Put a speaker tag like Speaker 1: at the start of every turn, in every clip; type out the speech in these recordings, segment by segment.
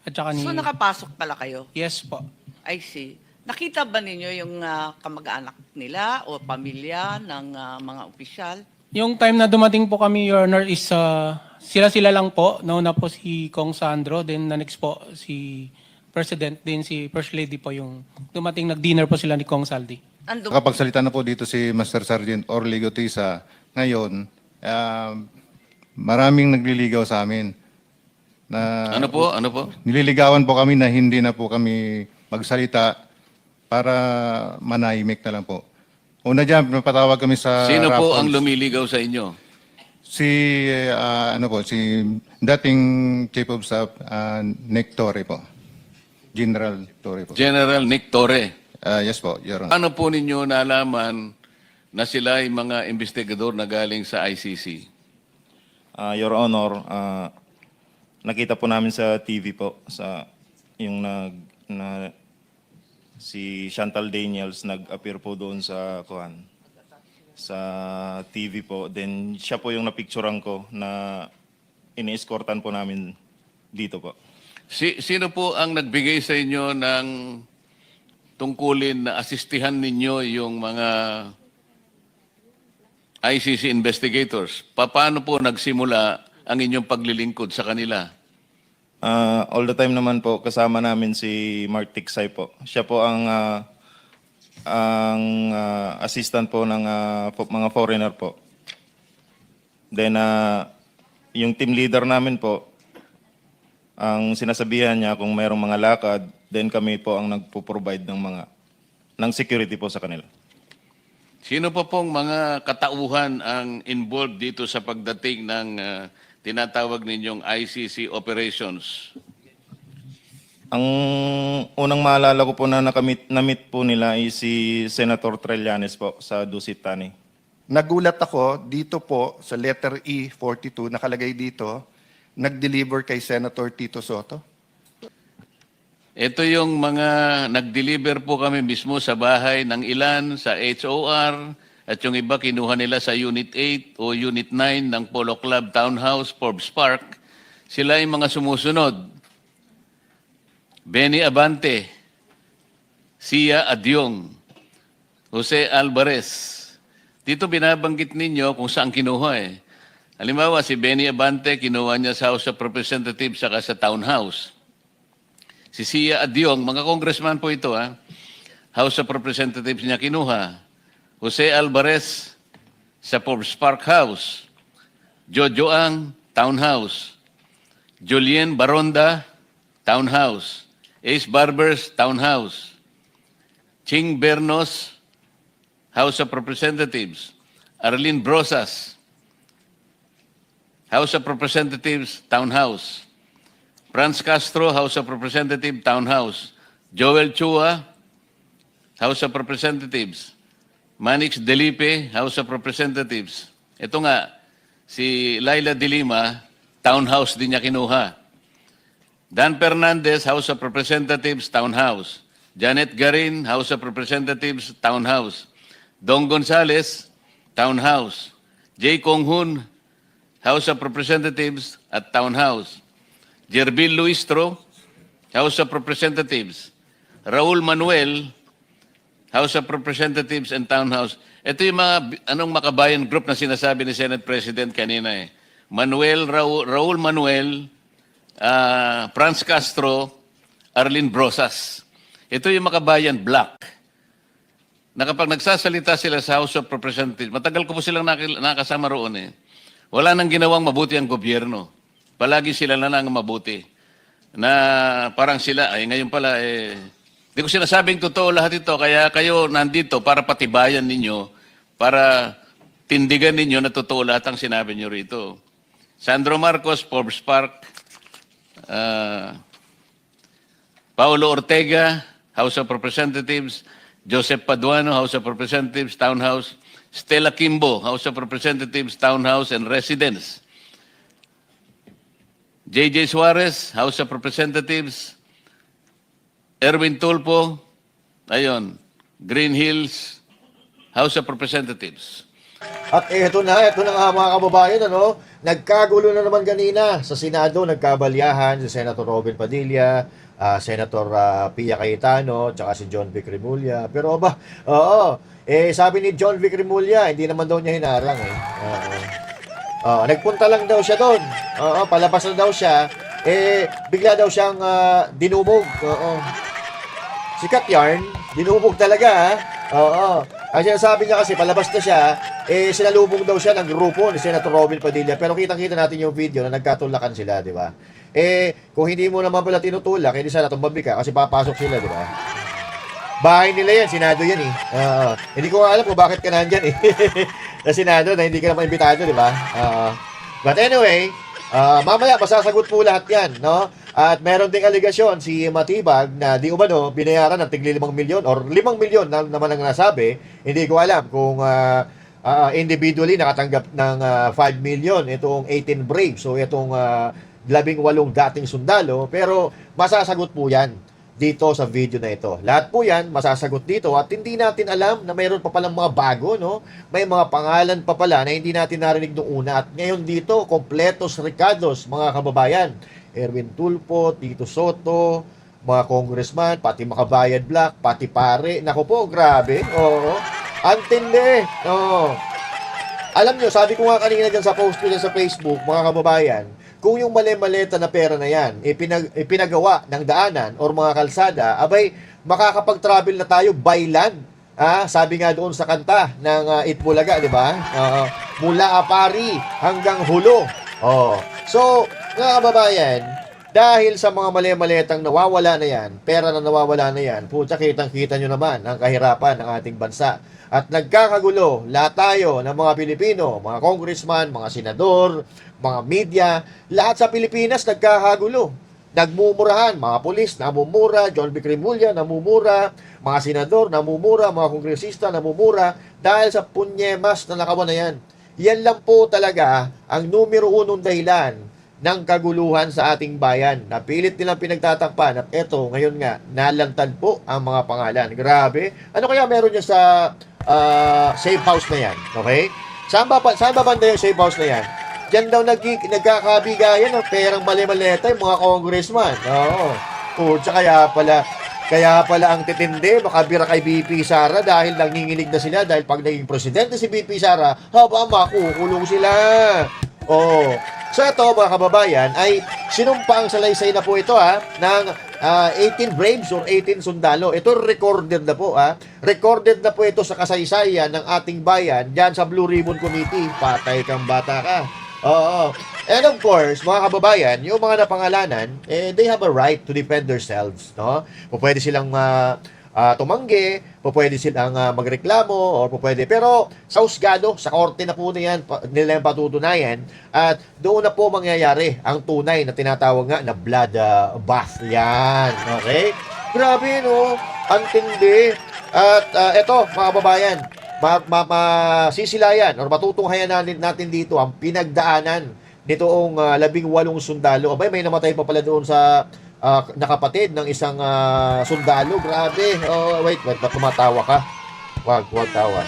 Speaker 1: at saka ni...
Speaker 2: So nakapasok pala kayo?
Speaker 1: Yes po.
Speaker 2: I see. Nakita ba ninyo yung kamag-anak nila o pamilya ng mga opisyal?
Speaker 1: Yung time na dumating po kami, Your Honor, is sila-sila lang po. Nauna po si Kong Sandro, then the next po si President, then si First Lady po yung dumating, nag-dinner po sila ni Kong Saldi.
Speaker 3: Nakapagsalita na po dito si Master Sergeant Orly Gutisa. Ngayon, maraming nagliligaw sa amin. Na
Speaker 4: Ano po? Ano po?
Speaker 3: Nililigawan po kami na hindi na po kami magsalita para manahimik na lang po. Una dyan, napatawag kami sa
Speaker 4: Sino po
Speaker 3: Raffles.
Speaker 4: ang lumiligaw sa inyo?
Speaker 3: Si, si dating Chief of Staff, Nick Torre po. General Torre po.
Speaker 4: General Nick Torre.
Speaker 3: Yes po, Your Honor.
Speaker 4: Ano po ninyo nalaman na sila ay mga investigador na galing sa ICC?
Speaker 5: Your Honor, nakita po namin sa TV po sa yung si Chantal Daniels nag-appear po doon sa TV po. Then siya po yung napicturean ko na ini-escortan po namin dito po.
Speaker 4: Sino po ang nagbigay sa inyo ng tungkulin na asistihan ninyo yung mga ICC investigators? Paano po nagsimula ang inyong paglilingkod sa kanila?
Speaker 5: All the time naman po kasama namin si Mark Tiksay po. Siya po ang assistant po ng mga foreigner po. Then yung team leader namin po, ang sinasabihan niya kung mayroong mga lakad, then kami po ang nagpo-provide ng security po sa kanila.
Speaker 4: Sino pa pong mga katauhan ang involved dito sa pagdating ng tinatawag ninyong ICC operations?
Speaker 5: Ang unang maalala ko po na na-meet po nila ay si Senator Trillanes po sa Dusit Tani.
Speaker 6: Nagulat ako dito po sa letter E42, nakalagay dito, nag-deliver kay Senator Tito Soto.
Speaker 4: Ito yung mga nag-deliver po kami mismo sa bahay ng ilan, sa HOR, at yung iba kinuha nila sa Unit 8 o Unit 9 ng Polo Club Townhouse, Forbes Park. Sila yung mga sumusunod. Benny Abante, Sia Adyong, Jose Alvarez. Dito binabanggit ninyo kung saan kinuha eh. Halimbawa, si Benny Abante, kinuha niya sa House of Representatives saka sa Townhouse. Si Sia Adyong, mga congressman po ito House of Representatives niya kinuha. Jose Alvarez sa Forbes Park House. Jojo Ang, Townhouse. Julien Baronda, Townhouse. Ace Barbers, Townhouse. Ching Bernos, House of Representatives. Arlene Brosas, House of Representatives, Townhouse. Franz Castro, House of Representatives, Townhouse. Joel Chua, House of Representatives. Manix Delipe, House of Representatives. Ito nga, si Laila de Lima, Townhouse din niya kinuha. Dan Fernandez, House of Representatives, Townhouse. Janet Garin, House of Representatives, Townhouse. Dong Gonzales, Townhouse. J. Konghun, House of Representatives at Townhouse. Jerbil Luistro, House of Representatives. Raul Manuel, House of Representatives and Townhouse. Ito yung mga makabayan group na sinasabi ni Senate President kanina eh. Raul Manuel, Franz Castro, Arlene Brosas. Ito yung makabayan block. Na kapag nagsasalita sila sa House of Representatives, matagal ko po silang nakasama roon eh. Wala nang ginawang mabuti ang gobyerno. Palagi sila na lang mabuti. Na parang sila, ay ngayon pala di ko sinasabing totoo lahat ito, kaya kayo nandito para patibayan ninyo, para tindigan ninyo na totoo lahat ang sinabi nyo rito. Sandro Marcos, Forbes Park. Paulo Ortega, House of Representatives. Joseph Paduano, House of Representatives, Townhouse. Stella Kimbo, House of Representatives, Townhouse and Residence. J.J. Suarez, House of Representatives. Erwin Tulpo, ayun, Green Hills, House of Representatives.
Speaker 7: At eto na nga mga kababayan, ano, nagkagulo na naman kanina sa Senado, nagkabalyahan si Senator Robin Padilla, Senator Pia Cayetano, tsaka si John Vic Remulla. Pero ba, oo, sabi ni John Vic Remulla, hindi naman daw niya hinarang eh. Nagpunta lang daw siya doon. Palabas na daw siya. Bigla daw siyang dinumog. Sikat yarn, dinumog talaga ha. Ang sinasabi niya kasi, palabas na siya, sinalubong daw siya ng grupo ni Senator Robin Padilla. Pero kitang-kita natin yung video na nagkatulakan sila, di ba? Kung hindi mo naman pala tinutulak, hindi sana tumbabi ka kasi papasok sila, di ba? Bahay nila yan, Senado yan eh. Hindi ko alam kung bakit ka nandyan eh. Sa Senado na hindi ka naman imbitado, di ba? But anyway, mamaya masasagot po lahat yan, no? At meron ding aligasyon si Matibag na di umano binayaran ng tigli 5 milyon or 5 milyon na naman ang nasabi. Hindi ko alam kung individually nakatanggap ng 5 million itong 18 Braves. So itong 18 dating sundalo. Pero masasagot po yan dito sa video na ito. Lahat po yan masasagot dito at hindi natin alam na mayroon pa palang mga bago, no? May mga pangalan pa pala na hindi natin narinig noong una at ngayon dito, kompletos recados, mga kababayan. Erwin Tulfo, Tito Soto, mga congressman, pati Makabayad Black, pati pare. Nako po, grabe. Oo. Antindi. Oo. Alam nyo, sabi ko nga kanina dyan sa post ko dyan sa Facebook, mga kababayan, kung yung mali-maleta na pera na yan, ipinagawa ng daanan or mga kalsada, abay, makakapag-travel na tayo by land. Sabi nga doon sa kanta ng Itbulaga, di ba? Mula Apari hanggang Hulo. So, mga kababayan, dahil sa mga mali-maletang nawawala na yan, pera na nawawala na yan, puta kitang-kita nyo naman ang kahirapan ng ating bansa. At nagkakagulo, lahat tayo ng mga Pilipino, mga congressman, mga senador, mga media, lahat sa Pilipinas nagkakagulo. Nagmumurahan, mga pulis, namumura, John Vic Remulla, namumura, mga senador, namumura, mga kongresista, namumura, dahil sa punyemas na nakawan na yan. Yan lang po talaga ang numero 1 dahilan ng kaguluhan sa ating bayan. Napilit nilang pinagtatakpan at eto, ngayon nga, nalantad po ang mga pangalan. Grabe. Ano kaya meron niya sa safe house na yan? Okay? Saan ba banda yung safe house na yan? Diyan daw nagkakabigayan ng perang mali-maleta yung mga congressman. Oo. Kaya pala ang titindi, makabira kay BP Sara dahil nanginginig na sila dahil pag naging presidente si BP Sara, makukulong sila. So ito mga kababayan ay sinumpa ang salaysay na po ito ng 18 Braves or 18 sundalo. Ito recorded na po Recorded na po ito sa kasaysayan ng ating bayan diyan sa Blue Ribbon Committee. Patay kang bata ka. Oo. And of course, mga kababayan, yung mga napangalanan, they have a right to defend themselves, no? Pwede silang tumanggi, pwede silang magreklamo, or pwede. Pero sa husgado, sa korte na po nila yung patutunayan, at doon na po mangyayari ang tunay na tinatawag nga na blood bath. Yan. Okay? Grabe, no? Ang tindi. At eto, mga kababayan, masisilayan or matutunghayan natin dito ang pinagdaanan nitoong 18 sundalo. Abay, may namatay pa pala doon sa nakapatid ng isang sundalo. Grabe. Wait, ba't tumatawa ka? Wag tawa.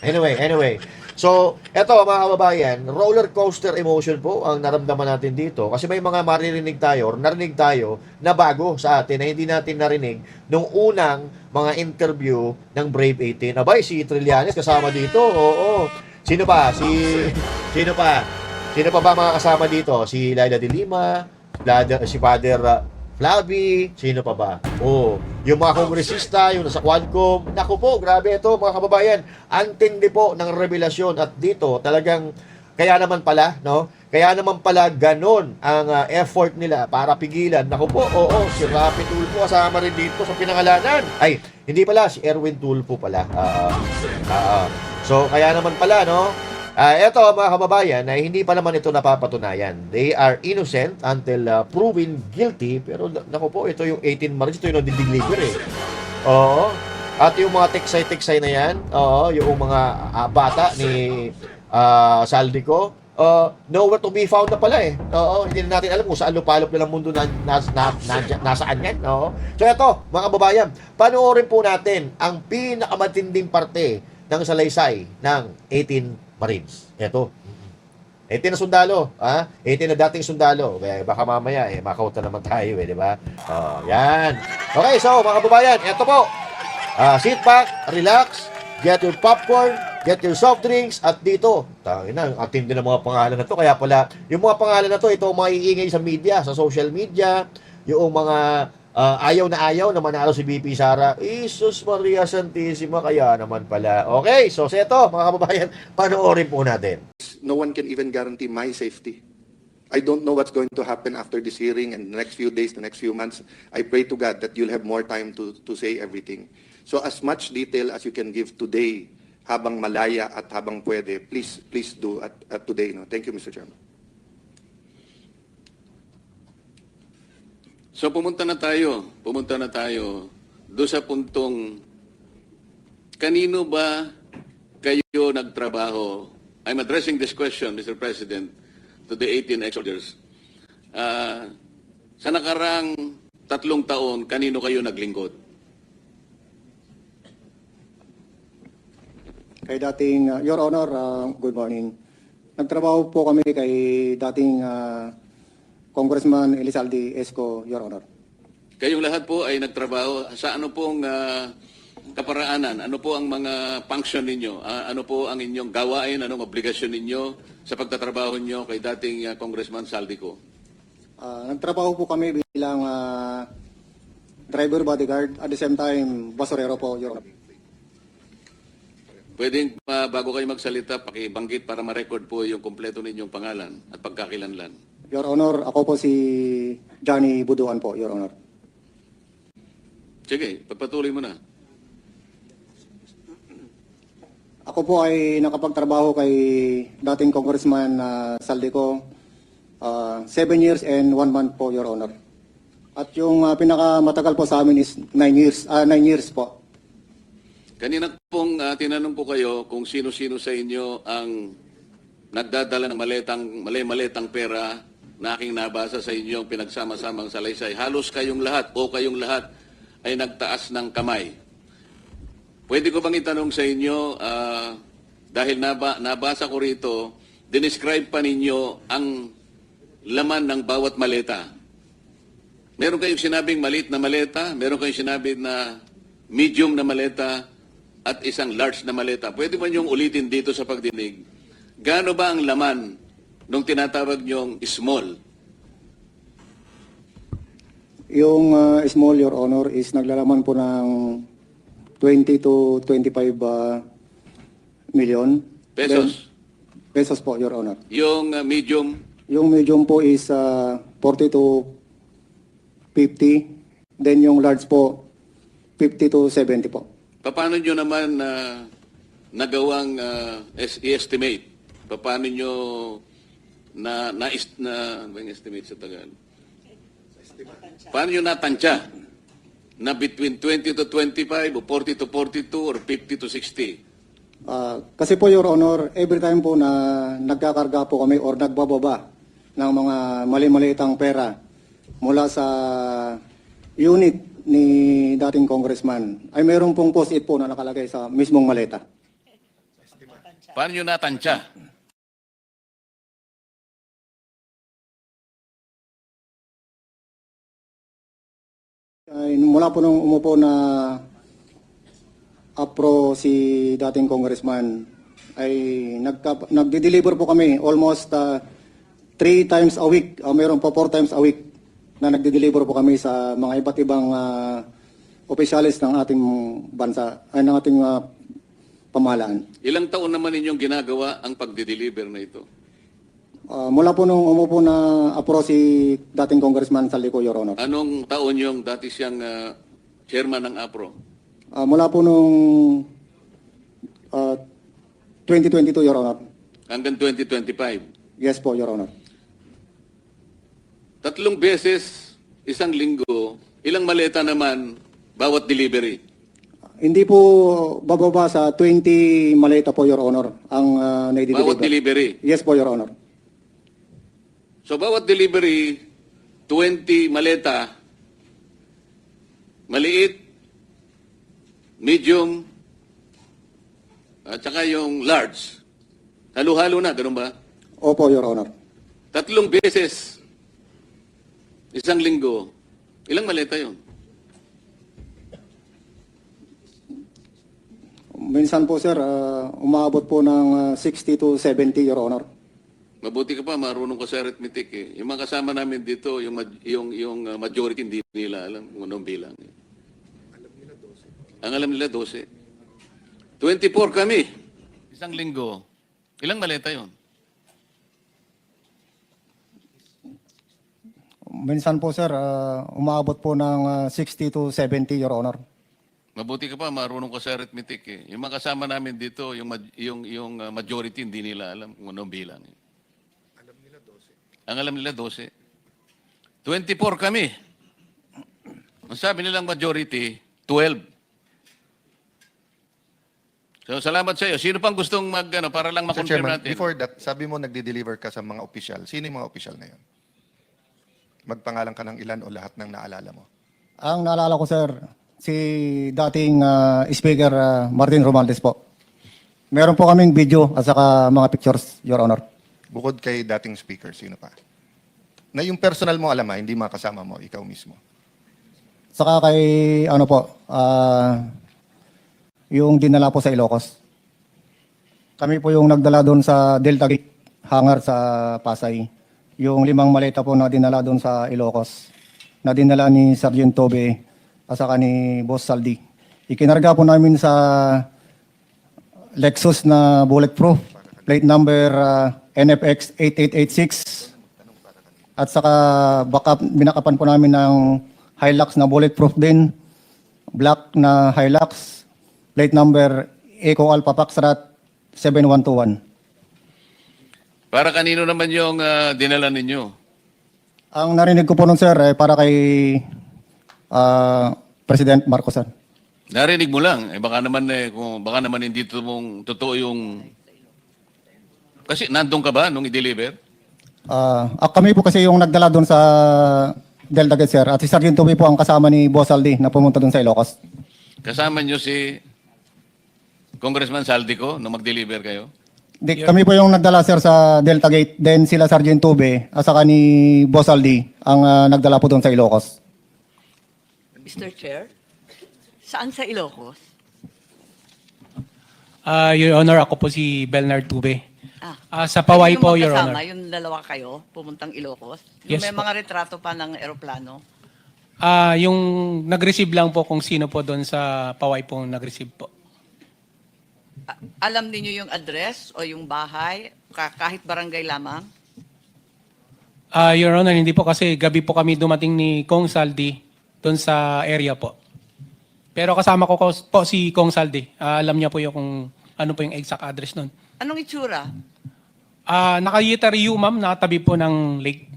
Speaker 7: Anyway. So, eto mga kababayan, roller coaster emotion po ang naramdaman natin dito. Kasi may mga maririnig tayo or narinig tayo na bago sa atin na hindi natin narinig nung unang mga interview ng Brave 18. Abay, si Trillanes kasama dito. Oo. Sino pa? Sino pa ba mga kasama dito? Si Laila de Lima, si Father Flavi, sino pa ba? Yung mga kongresista, yung nasa Quadcom. Naku po, grabe ito mga kababayan. Ang tindi po ng revelasyon at dito talagang kaya naman pala, no? Kaya naman pala ganon ang effort nila para pigilan. Naku po, si Rapi Tulfo kasama rin dito sa pinangalanan. Ay, hindi pala, si Erwin Tulfo pala. So, kaya naman pala, no? Eto mga kababayan, hindi pa naman ito napapatunayan. They are innocent until proven guilty. Pero naku po, ito yung 18 March, ito yung nadi-deliver Oo. At yung mga teksay-teksay na yan, yung mga bata ni Saldico, nowhere to be found na pala hindi na natin alam kung saan lupalop nilang mundo nasaan yan. So eto, mga kababayan, panoorin po natin ang pinakamatinding parte ng salaysay ng 18 Marines. Ito. 18 na sundalo, 18 na dating sundalo. Baka mamaya, makauta naman tayo, di ba? Yan. Okay, so, mga kababayan, ito po. Sit back, relax, get your popcorn, get your soft drinks, at dito, tangina, ang tindi ng mga pangalan na to. Kaya pala, yung mga pangalan na to, ito ang mga iingay sa media, sa social media, yung mga ayaw na manalo si BP Sara. Isus Maria Santissima, kaya naman pala. Okay, so seto, mga kababayan, panoorin po natin.
Speaker 6: No one can even guarantee my safety. I don't know what's going to happen after this hearing and the next few days, the next few months. I pray to God that you'll have more time to say everything. So as much detail as you can give today, habang malaya at habang pwede, please do at today. No? Thank you, Mr. Chairman.
Speaker 4: So pumunta na tayo doon sa puntong kanino ba kayo nagtrabaho? I'm addressing this question, Mr. President, to the 18 ex-soldiers. Sa nakarang 3 taon, kanino kayo naglingkod?
Speaker 8: Kay dating, Your Honor, good morning. Nagtrabaho po kami kay dating Congressman Elizalde Esco, Your Honor.
Speaker 4: Kayong lahat po ay nagtrabaho sa ano pong kaparaanan? Ano po ang mga function ninyo? Ano po ang inyong gawain? Anong obligasyon ninyo sa pagtatrabaho nyo kay dating Congressman Saldico?
Speaker 8: Nagtrabaho po kami bilang driver bodyguard at the same time basurero po, Your Honor.
Speaker 4: Pwedeng bago kayo magsalita, pakibanggit para ma-record po yung kompleto ninyong pangalan at pagkakilanlan.
Speaker 8: Your Honor, ako po si Johnny Buduan po, Your Honor.
Speaker 4: Sige, pagpatuloy mo na.
Speaker 8: Ako po ay nakapagtrabaho kay dating Congressman Saldico 7 years and 1 month po, Your Honor. At yung pinakamatagal po sa amin is 9 years po.
Speaker 4: Kanina pong tinanong ko kayo kung sino-sino sa inyo ang nagdadala ng maletang pera na aking nabasa sa inyo ang pinagsama-samang salaysay. Halos kayong lahat ay nagtaas ng kamay. Pwede ko bang itanong sa inyo, dahil nabasa ko rito, dinescribe pa ninyo ang laman ng bawat maleta. Meron kayong sinabing maliit na maleta, meron kayong sinabing na medium na maleta, at isang large na maleta. Pwede ba niyong ulitin dito sa pagdinig? Gaano ba ang laman nung tinatawag niyong small?
Speaker 8: Yung small, Your Honor, is naglalaman po ng 20 to 25 million.
Speaker 4: Pesos?
Speaker 8: Pesos po, Your Honor.
Speaker 4: Yung medium?
Speaker 8: Yung medium po is 40 to 50. Then yung large po, 50 to 70 po.
Speaker 4: Paano nyo naman nagawang i-estimate? Paano nyo ano ba yung estimate sa Tagalog? Paano nyo natansya na between 20 to 25 o 40 to 42 or 50 to 60?
Speaker 8: Kasi po, Your Honor, every time po na nagkakarga po kami or nagbababa ng mga mali-malitang pera mula sa unit ni dating congressman, ay mayroon pong post-it po na nakalagay sa mismong maleta.
Speaker 4: Paano nyo natansya?
Speaker 8: Ay, mula po nung umupo na APRO si dating congressman, ay nagde-deliver po kami almost 3 times a week, mayroon po 4 times a week na nagde-deliver po kami sa mga iba't ibang opisyalis ng ating bansa, ay ng ating pamahalaan.
Speaker 4: Ilang taon naman ninyong ginagawa ang pagde-deliver na ito?
Speaker 8: Mula po nung umupo na APRO si dating congressman Saldico, Your Honor.
Speaker 4: Anong taon yung dati siyang chairman ng APRO?
Speaker 8: Mula po nung 2022, Your Honor.
Speaker 4: Hanggang 2025?
Speaker 8: Yes po, Your Honor.
Speaker 4: 3 beses, isang linggo, ilang maleta naman bawat delivery?
Speaker 8: Hindi po bababa sa 20 maleta po, Your Honor, ang
Speaker 4: Bawat
Speaker 8: naidideliver.
Speaker 4: delivery?
Speaker 8: Yes po, Your Honor.
Speaker 4: So bawat delivery, 20 maleta, maliit, medium, at saka yung large. Halo-halo na, ganun ba?
Speaker 8: Opo, Your Honor.
Speaker 4: 3 beses, isang linggo. Ilang maleta yun?
Speaker 8: Minsan po, sir, umabot po ng 60 to 70, Your Honor.
Speaker 4: Mabuti ka pa, marunong ka sa arithmetic eh. Yung mga kasama namin dito, yung majority hindi nila alam kung anong bilang. Ang alam nila 12. 24 kami. Isang linggo. Ilang maleta yun?
Speaker 8: Minsan po, sir, umabot po ng 60 to 70, Your Honor.
Speaker 4: Mabuti ka pa, marunong ka sa arithmetic eh. Yung mga kasama namin dito, yung majority hindi nila alam kung anong bilang. Eh. Ang alam nila 12. 24 kami. Ang sabi nilang majority, 12. So, salamat sa iyo. Sino pang gustong para lang
Speaker 9: Mr.
Speaker 4: makonfirm
Speaker 9: Chairman,
Speaker 4: natin?
Speaker 9: before that, sabi mo nagde-deliver ka sa mga opisyal. Sino yung mga opisyal na yun? Magpangalan ka ng ilan o lahat ng naalala mo?
Speaker 8: Ang naalala ko, sir, si dating Speaker Martin Romualdez po. Meron po kaming video at saka mga pictures, Your Honor.
Speaker 9: Bukod kay dating speaker, sino pa? Na yung personal mo alam hindi mga kasama mo, ikaw mismo.
Speaker 8: Saka kay, ano po, yung dinala po sa Ilocos. Kami po yung nagdala doon sa Delta Gate hangar sa Pasay. Yung 5 maleta po na dinala doon sa Ilocos. Na dinala ni Sergeant Tobe at saka ni Boss Saldi. Ikinarga po namin sa Lexus na bulletproof. Plate number NFX 8886. At saka binakapan po namin ng Hilux na bulletproof din. Black na Hilux. Plate number Eco Alpha Foxtrot 7121.
Speaker 4: Para kanino naman yung dinala ninyo?
Speaker 8: Ang narinig ko po nun, sir, para kay President Marcos, sir.
Speaker 4: Narinig mo lang. Baka naman hindi totoo yung... Kasi nandun ka ba nung i-deliver?
Speaker 8: Kami po kasi yung nagdala doon sa Delta Gate, sir. At si Sergeant Toby po ang kasama ni Boss Aldi na pumunta doon sa Ilocos.
Speaker 4: Kasama nyo si Congressman Saldico nung mag-deliver kayo?
Speaker 8: Kami po yung nagdala, sir, sa Delta Gate. Then sila Sergeant Tobe at saka ni Boss Aldi ang nagdala po doon sa Ilocos.
Speaker 2: Mr. Chair, saan sa Ilocos?
Speaker 1: Your Honor, ako po si Belnard Tube. Sa
Speaker 2: Kayo
Speaker 1: Paway
Speaker 2: yung
Speaker 1: po, Your
Speaker 2: magkasama,
Speaker 1: Honor.
Speaker 2: yung dalawa kayo, pumuntang Ilocos? Yung
Speaker 1: Yes
Speaker 2: may
Speaker 1: po.
Speaker 2: mga retrato pa ng eroplano?
Speaker 1: Yung nag-receive lang po kung sino po doon sa Paway po nag-receive po.
Speaker 2: Alam niyo yung address o yung bahay, kahit barangay lamang?
Speaker 1: Your Honor, hindi po kasi gabi po kami dumating ni Kong Saldi doon sa area po. Pero kasama ko po si Kong Saldi. Alam niya po yung kung ano po yung exact address nun.
Speaker 2: Anong itsura?
Speaker 1: Naka-Yetariu, ma'am, nakatabi po ng lake,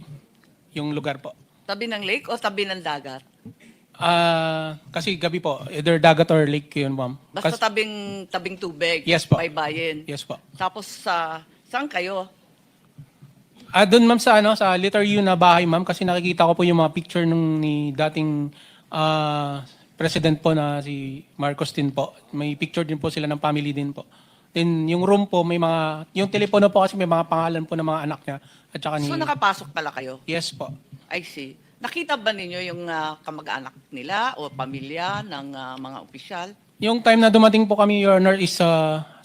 Speaker 1: yung lugar po.
Speaker 2: Tabi ng lake o tabi ng dagat?
Speaker 1: Kasi gabi po, either dagat or lake yun, ma'am.
Speaker 2: Basta tabing tubig,
Speaker 1: Yes po.
Speaker 2: baybayin.
Speaker 1: Yes po.
Speaker 2: Tapos saan kayo?
Speaker 1: Doon, ma'am, sa Yetariu na bahay, ma'am, kasi nakikita ko po yung mga picture ni dating president po na si Marcos din po. May picture din po sila ng family din po. Then yung room po, yung telepono po kasi may mga pangalan po ng mga anak niya. At saka
Speaker 2: So nakapasok pala kayo?
Speaker 1: Yes po.
Speaker 2: I see. Nakita ba ninyo yung kamag-anak nila o pamilya ng mga opisyal?
Speaker 1: Yung time na dumating po kami, Your Honor, is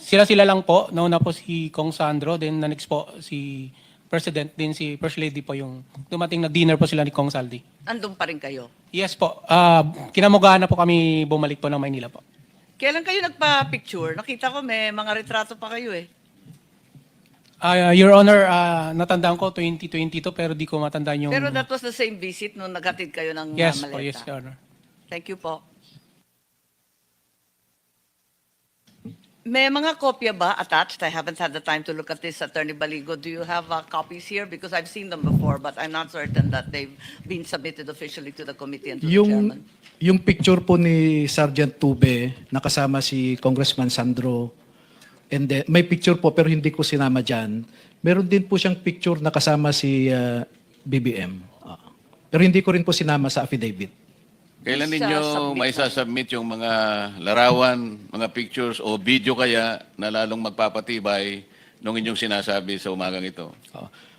Speaker 1: sila lang po. Nauna po si Kong Sandro, then na next po si President, then si First Lady po yung dumating, nag-dinner po sila ni Kong Saldi.
Speaker 2: Andun pa rin kayo?
Speaker 1: Yes po. Kinamugaan na po kami bumalik po ng Maynila po.
Speaker 2: Kailan kayo nagpa-picture? Nakita ko may mga retrato pa kayo eh.
Speaker 1: Your Honor, natandaan ko 2022 pero di ko matandaan yung...
Speaker 2: Pero that was the same visit nung naghatid kayo ng
Speaker 1: Yes
Speaker 2: maleta.
Speaker 1: po, yes, Your Honor.
Speaker 2: Thank you po. May mga kopya ba attached? I haven't had the time to look at this, Attorney Baligo. Do you have copies here? Because I've seen them before, but I'm not certain that they've been submitted officially to the committee and to the chairman.
Speaker 10: Yung picture po ni Sergeant Tube, nakasama si Congressman Sandro, and then, may picture po pero hindi ko sinama dyan. Meron din po siyang picture na kasama si BBM. Pero hindi ko rin po sinama sa affidavit.
Speaker 4: Kailan
Speaker 2: Please,
Speaker 4: ninyo
Speaker 2: submit
Speaker 4: may submit yung mga larawan, mga pictures o video kaya na lalong magpapatibay nung inyong sinasabi sa umagang ito?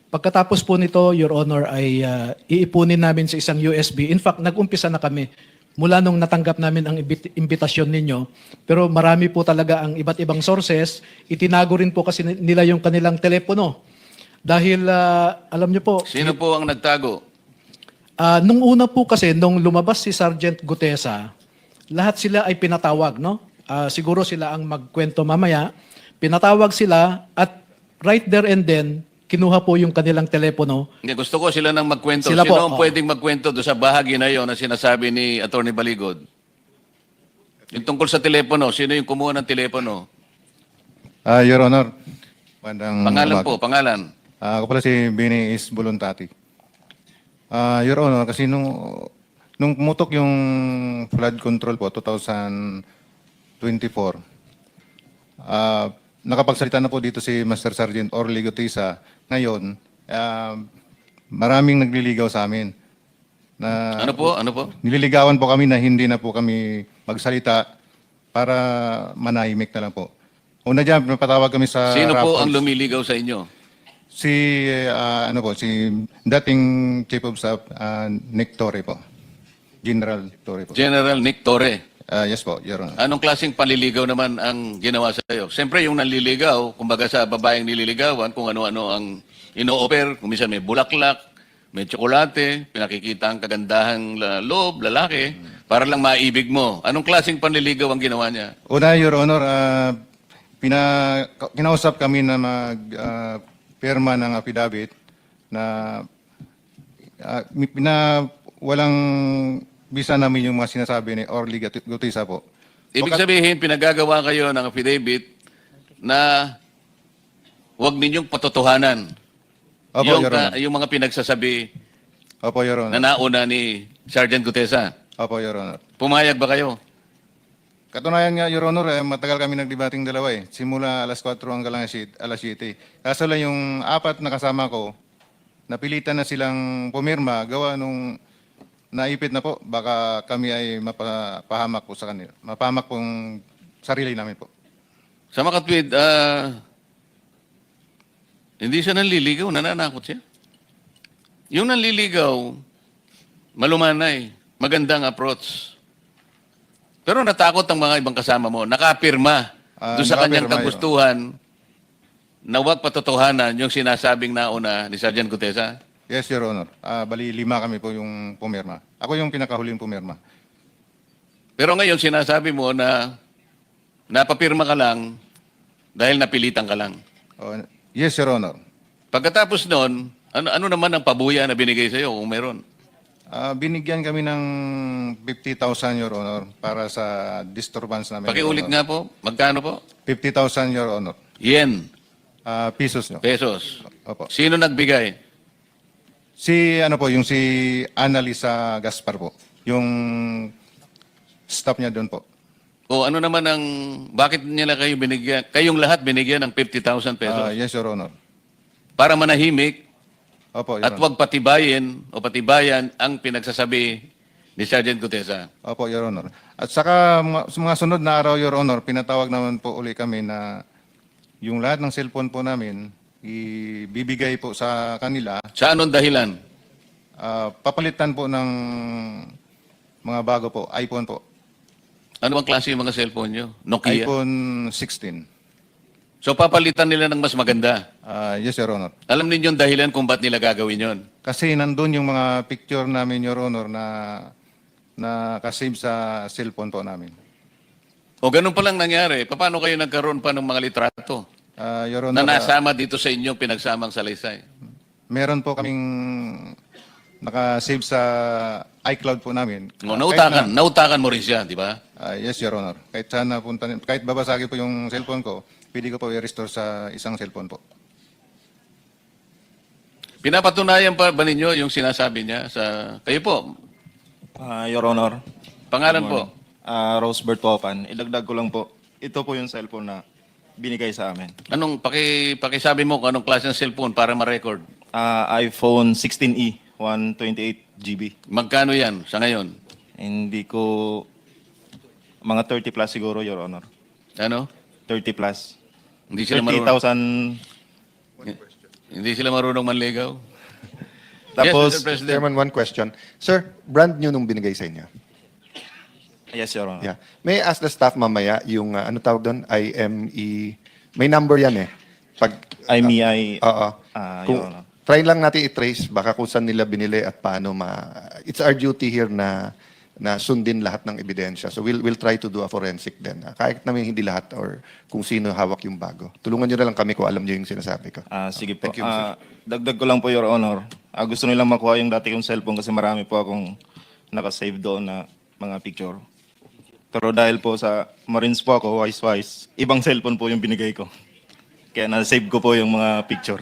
Speaker 10: Pagkatapos po nito, Your Honor, ay iipunin namin sa isang USB. In fact, nag-umpisa na kami mula nung natanggap namin ang imbitasyon ninyo. Pero marami po talaga ang iba't ibang sources. Itinago rin po kasi nila yung kanilang telepono. Dahil, alam niyo po,
Speaker 4: Sino po ang nagtago?
Speaker 10: nung una po kasi, nung lumabas si Sergeant Gutesa, lahat sila ay pinatawag, no? Siguro sila ang magkwento mamaya. Pinatawag sila at right there and then, kinuha po yung kanilang telepono.
Speaker 4: Hindi, gusto ko sila nang magkwento.
Speaker 10: Sila
Speaker 4: Sino
Speaker 10: po,
Speaker 4: ang
Speaker 10: oo.
Speaker 4: pwedeng magkwento doon sa bahagi na yon na sinasabi ni Attorney Baligod? Yung tungkol sa telepono, sino yung kumuha ng telepono?
Speaker 3: Your Honor, bandang
Speaker 4: Pangalan
Speaker 3: umaga.
Speaker 4: po, pangalan.
Speaker 3: Ako pala si Benny is Voluntati. Your Honor, kasi nung pumutok yung flood control po, 2024, nakapagsalita na po dito si Master Sergeant Orly Gutisa. Ngayon, maraming nagliligaw sa amin. Na
Speaker 4: Ano po? Ano po?
Speaker 3: Nililigawan po kami na hindi na po kami magsalita para manahimik na lang po. Una dyan, napatawag kami sa
Speaker 4: Sino po
Speaker 3: Raffles.
Speaker 4: ang lumiligaw sa inyo?
Speaker 3: Si dating Chief of Staff, Nick Torre po. General Torre po.
Speaker 4: General Nick Torre.
Speaker 3: Yes po, Your Honor.
Speaker 4: Anong klaseng panliligaw naman ang ginawa sa iyo? Siyempre yung nanliligaw, kumbaga sa babaeng nililigawan, kung ano-ano ang ino-offer, kung minsan may bulaklak, may tsokolate, pinakikita ang kagandahang loob, lalaki, para lang maibig mo. Anong klaseng panliligaw ang ginawa niya?
Speaker 3: Una, Your Honor, kinausap kami na pirma ng affidavit na walang bisa namin yung mga sinasabi ni Orly Gutisa po.
Speaker 4: Ibig sabihin, pinagagawa kayo ng affidavit na huwag ninyong patotohanan
Speaker 3: Opo, Your Honor.
Speaker 4: yung mga pinagsasabi
Speaker 3: Opo, Your
Speaker 4: na
Speaker 3: Honor.
Speaker 4: nauna ni Sergeant Gutesa.
Speaker 3: Opo, Your Honor.
Speaker 4: Pumayag ba kayo?
Speaker 3: Katunayan nga, Your Honor, matagal kami nagdebating dalawa eh. Simula alas 4 hanggang alas 7. Kaso lang yung apat na kasama ko, napilitan na silang pumirma, gawa nung naipit na po, baka kami ay mapahamak po sa kanila. Mapahamak pong sarili namin po.
Speaker 4: Sa makatwid, hindi siya nanliligaw, nananakot siya. Yung nanliligaw, malumanay, magandang approach. Pero natakot ang mga ibang kasama mo, nakapirma doon sa kanyang
Speaker 3: nakapirma,
Speaker 4: kagustuhan na huwag patotohanan yung sinasabing nauna ni Sergeant Gutesa.
Speaker 3: Yes, Your Honor. Bali, 5 kami po yung pumirma. Ako yung pinakahuling pumirma.
Speaker 4: Pero ngayon sinasabi mo na napapirma ka lang dahil napilitan ka lang.
Speaker 3: Yes, Your Honor.
Speaker 4: Pagkatapos noon, ano naman ang pabuya na binigay sa iyo kung meron?
Speaker 3: Binigyan kami ng 50,000, Your Honor, para sa disturbance namin.
Speaker 4: Pakiulit
Speaker 3: Your
Speaker 4: nga po, magkano po?
Speaker 3: Honor. 50,000, Your Honor.
Speaker 4: Yen,
Speaker 3: Pesos nyo.
Speaker 4: pesos.
Speaker 3: Opo.
Speaker 4: Sino nagbigay?
Speaker 3: Yung si Annalisa Gaspar po. Yung staff niya doon po.
Speaker 4: O ano naman ang, bakit nila kayo binigyan, kayong lahat binigyan ng 50,000 pesos?
Speaker 3: Yes, Your Honor.
Speaker 4: Para manahimik
Speaker 3: Opo, Your
Speaker 4: at
Speaker 3: Honor.
Speaker 4: huwag patibayin o patibayan ang pinagsasabi ni Sergeant Gutesa.
Speaker 3: Opo, Your Honor. At saka sa mga sunod na araw, Your Honor, pinatawag naman po uli kami na yung lahat ng cellphone po namin, ibibigay po sa kanila.
Speaker 4: Sa anong dahilan?
Speaker 3: Papalitan po ng mga bago po, iPhone po.
Speaker 4: Ano bang klase yung mga cellphone nyo? Nokia?
Speaker 3: iPhone 16.
Speaker 4: So papalitan nila ng mas maganda.
Speaker 3: Yes, Your Honor.
Speaker 4: Alam ninyo yung dahilan kung ba't nila gagawin yon?
Speaker 3: Kasi nandun yung mga picture namin, Your Honor, na kasave sa cellphone po namin.
Speaker 4: O ganun palang nangyari, paano kayo nagkaroon pa ng mga litrato
Speaker 3: Your
Speaker 4: na
Speaker 3: Honor,
Speaker 4: nasama dito sa inyong pinagsamang salaysay?
Speaker 3: meron po kaming nakasave sa iCloud po namin.
Speaker 4: O, nautakan mo rin siya, di ba?
Speaker 3: Yes, Your Honor. Kahit saan napunta, kahit babasagin po yung cellphone ko, pwede ko po i-restore sa isang cellphone po.
Speaker 4: Pinapatunayan pa ba ninyo yung sinasabi niya sa... Kayo po,
Speaker 5: Your Honor.
Speaker 4: pangalan po.
Speaker 5: Rosebert Popan. Idagdag ko lang po. Ito po yung cellphone na binigay sa amin.
Speaker 4: Anong, pakisabi mo kung anong klase ng cellphone para ma-record.
Speaker 5: iPhone 16e, 128 GB.
Speaker 4: Magkano yan sa ngayon?
Speaker 5: Hindi ko, mga 30 plus siguro, Your Honor.
Speaker 4: Ano?
Speaker 5: 30 plus.
Speaker 4: Hindi sila marunong,
Speaker 5: 30,000.
Speaker 4: hindi sila marunong manligaw?
Speaker 5: Tapos,
Speaker 4: Yes, Mr. President.
Speaker 9: Chairman, one question. Sir, brand new nung binigay sa inyo.
Speaker 5: yes, Your Honor.
Speaker 9: Yeah. May I ask the staff mamaya yung, ano tawag doon? IME. May number yan eh. Pag,
Speaker 5: IMEI,
Speaker 9: oo.
Speaker 5: Your Honor.
Speaker 9: Try lang natin i-trace baka kung saan nila binili at paano it's our duty here na sundin lahat ng ebidensya. So we'll try to do a forensic din. Kahit namin hindi lahat or kung sino hawak yung bago. Tulungan nyo na lang kami kung alam nyo yung sinasabi ko.
Speaker 5: Sige po.
Speaker 9: Thank you, sir.
Speaker 5: Dagdag ko lang po, Your Honor. Gusto nilang makuha yung dati kong cellphone kasi marami po akong nakasave doon na mga picture. Pero dahil po sa Marines po ako, wise, ibang cellphone po yung binigay ko. Kaya na-save ko po yung mga picture.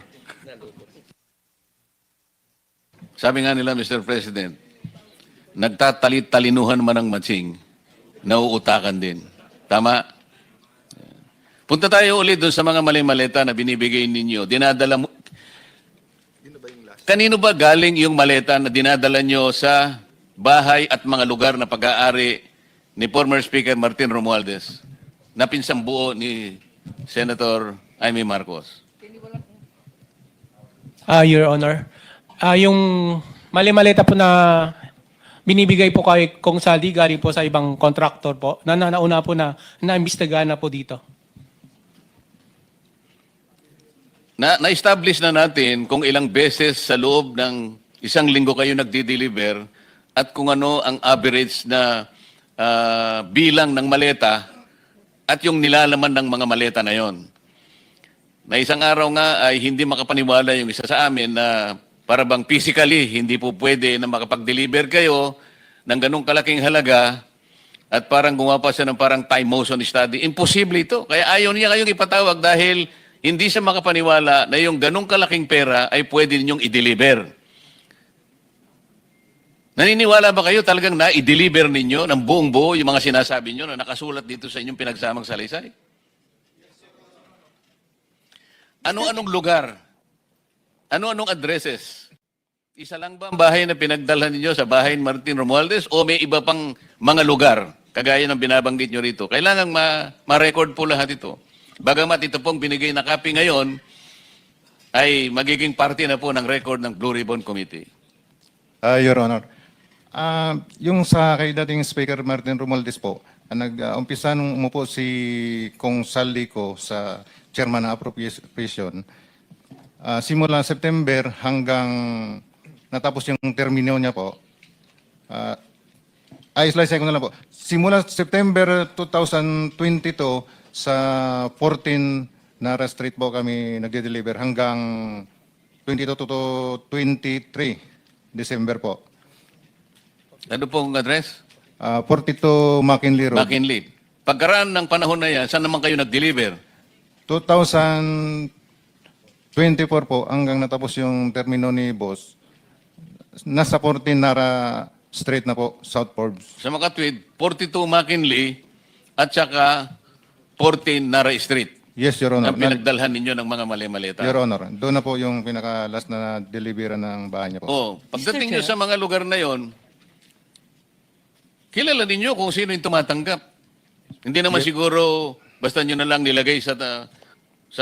Speaker 4: Sabi nga nila, Mr. President, nagtatalit-talinuhan man ang matsing, nauutakan din. Tama? Punta tayo ulit doon sa mga mali-maleta na binibigay ninyo. Dinadala mo... Kanino ba galing yung maleta na dinadala nyo sa bahay at mga lugar na pag-aari ni former Speaker Martin Romualdez na pinsang buo ni Senator Amy Marcos?
Speaker 1: Your Honor, yung mali-maleta po na binibigay po kay Kong Saldi galing po sa ibang contractor po na nauna po na naimbestigahan na po dito.
Speaker 4: Na-establish na natin kung ilang beses sa loob ng isang linggo kayo nagdi-deliver at kung ano ang average na bilang ng maleta at yung nilalaman ng mga maleta na yon. Na isang araw nga ay hindi makapaniwala yung isa sa amin na para bang physically hindi po pwede na makapag-deliver kayo ng ganong kalaking halaga at parang gumawa siya ng parang time motion study. Imposible ito. Kaya ayaw niya kayong ipatawag dahil hindi siya makapaniwala na yung ganong kalaking pera ay pwede ninyong i-deliver. Naniniwala ba kayo talagang na-i-deliver ninyo ng buong buo yung mga sinasabi nyo na nakasulat dito sa inyong pinagsamang salaysay? Ano-anong lugar? Ano-anong addresses? Isa lang ba ang bahay na pinagdalhan ninyo sa bahay ni Martin Romualdez o may iba pang mga lugar kagaya ng binabanggit nyo rito? Kailangan ma-record po lahat ito. Bagamat ito pong binigay na copy ngayon ay magiging parte na po ng record ng Blue Ribbon Committee.
Speaker 3: Your Honor, yung sa kay dating Speaker Martin Romualdez po, nag-umpisa nung umupo si Kong Saldi ko sa Chairman ng Appropriation, simula September hanggang natapos yung termino niya po, slice ko na lang po. Simula September 2022 sa 14 Nara Street po kami nagde-deliver hanggang 22 to 23 December po.
Speaker 4: Ano pong address?
Speaker 3: 42 McKinley Road.
Speaker 4: McKinley. Pagkaraan ng panahon na yan, saan naman kayo nag-deliver?
Speaker 3: 2024 po hanggang natapos yung termino ni Boss. Nasa 14 Nara Street na po, South Forbes.
Speaker 4: Sa Makatwid, 42 McKinley at saka 14 Nara Street.
Speaker 3: Yes, Your Honor.
Speaker 4: Ang pinagdalhan ninyo ng mga mali-maleta.
Speaker 3: Your Honor, doon na po yung pinaka-last na deliveran ng bahay niya po.
Speaker 4: Oh, pagdating nyo sa mga lugar na yon, kilala ninyo kung sino yung tumatanggap. Hindi naman siguro basta nyo na lang nilagay sa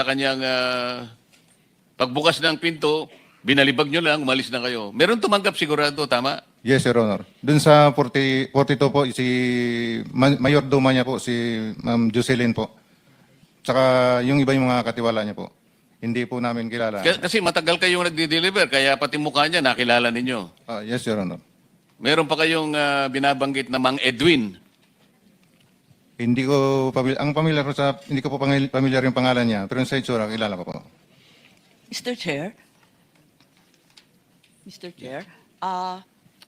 Speaker 4: kanyang pagbukas ng pinto, binalibag nyo lang, umalis na kayo. Meron tumanggap sigurado, tama?
Speaker 3: Yes, Your Honor. Doon sa 42 po, si Mayor Duma niya po, si Ma'am Jocelyn po. Tsaka yung iba yung mga katiwala niya po. Hindi po namin kilala.
Speaker 4: Kasi matagal kayong nagdi-deliver, kaya pati mukha niya nakilala ninyo.
Speaker 3: Yes, Your Honor.
Speaker 4: Meron pa kayong binabanggit na Mang Edwin.
Speaker 3: Hindi ko hindi ko po familiar yung pangalan niya, pero sa itsura kilala ko po.
Speaker 2: Mr. Chair,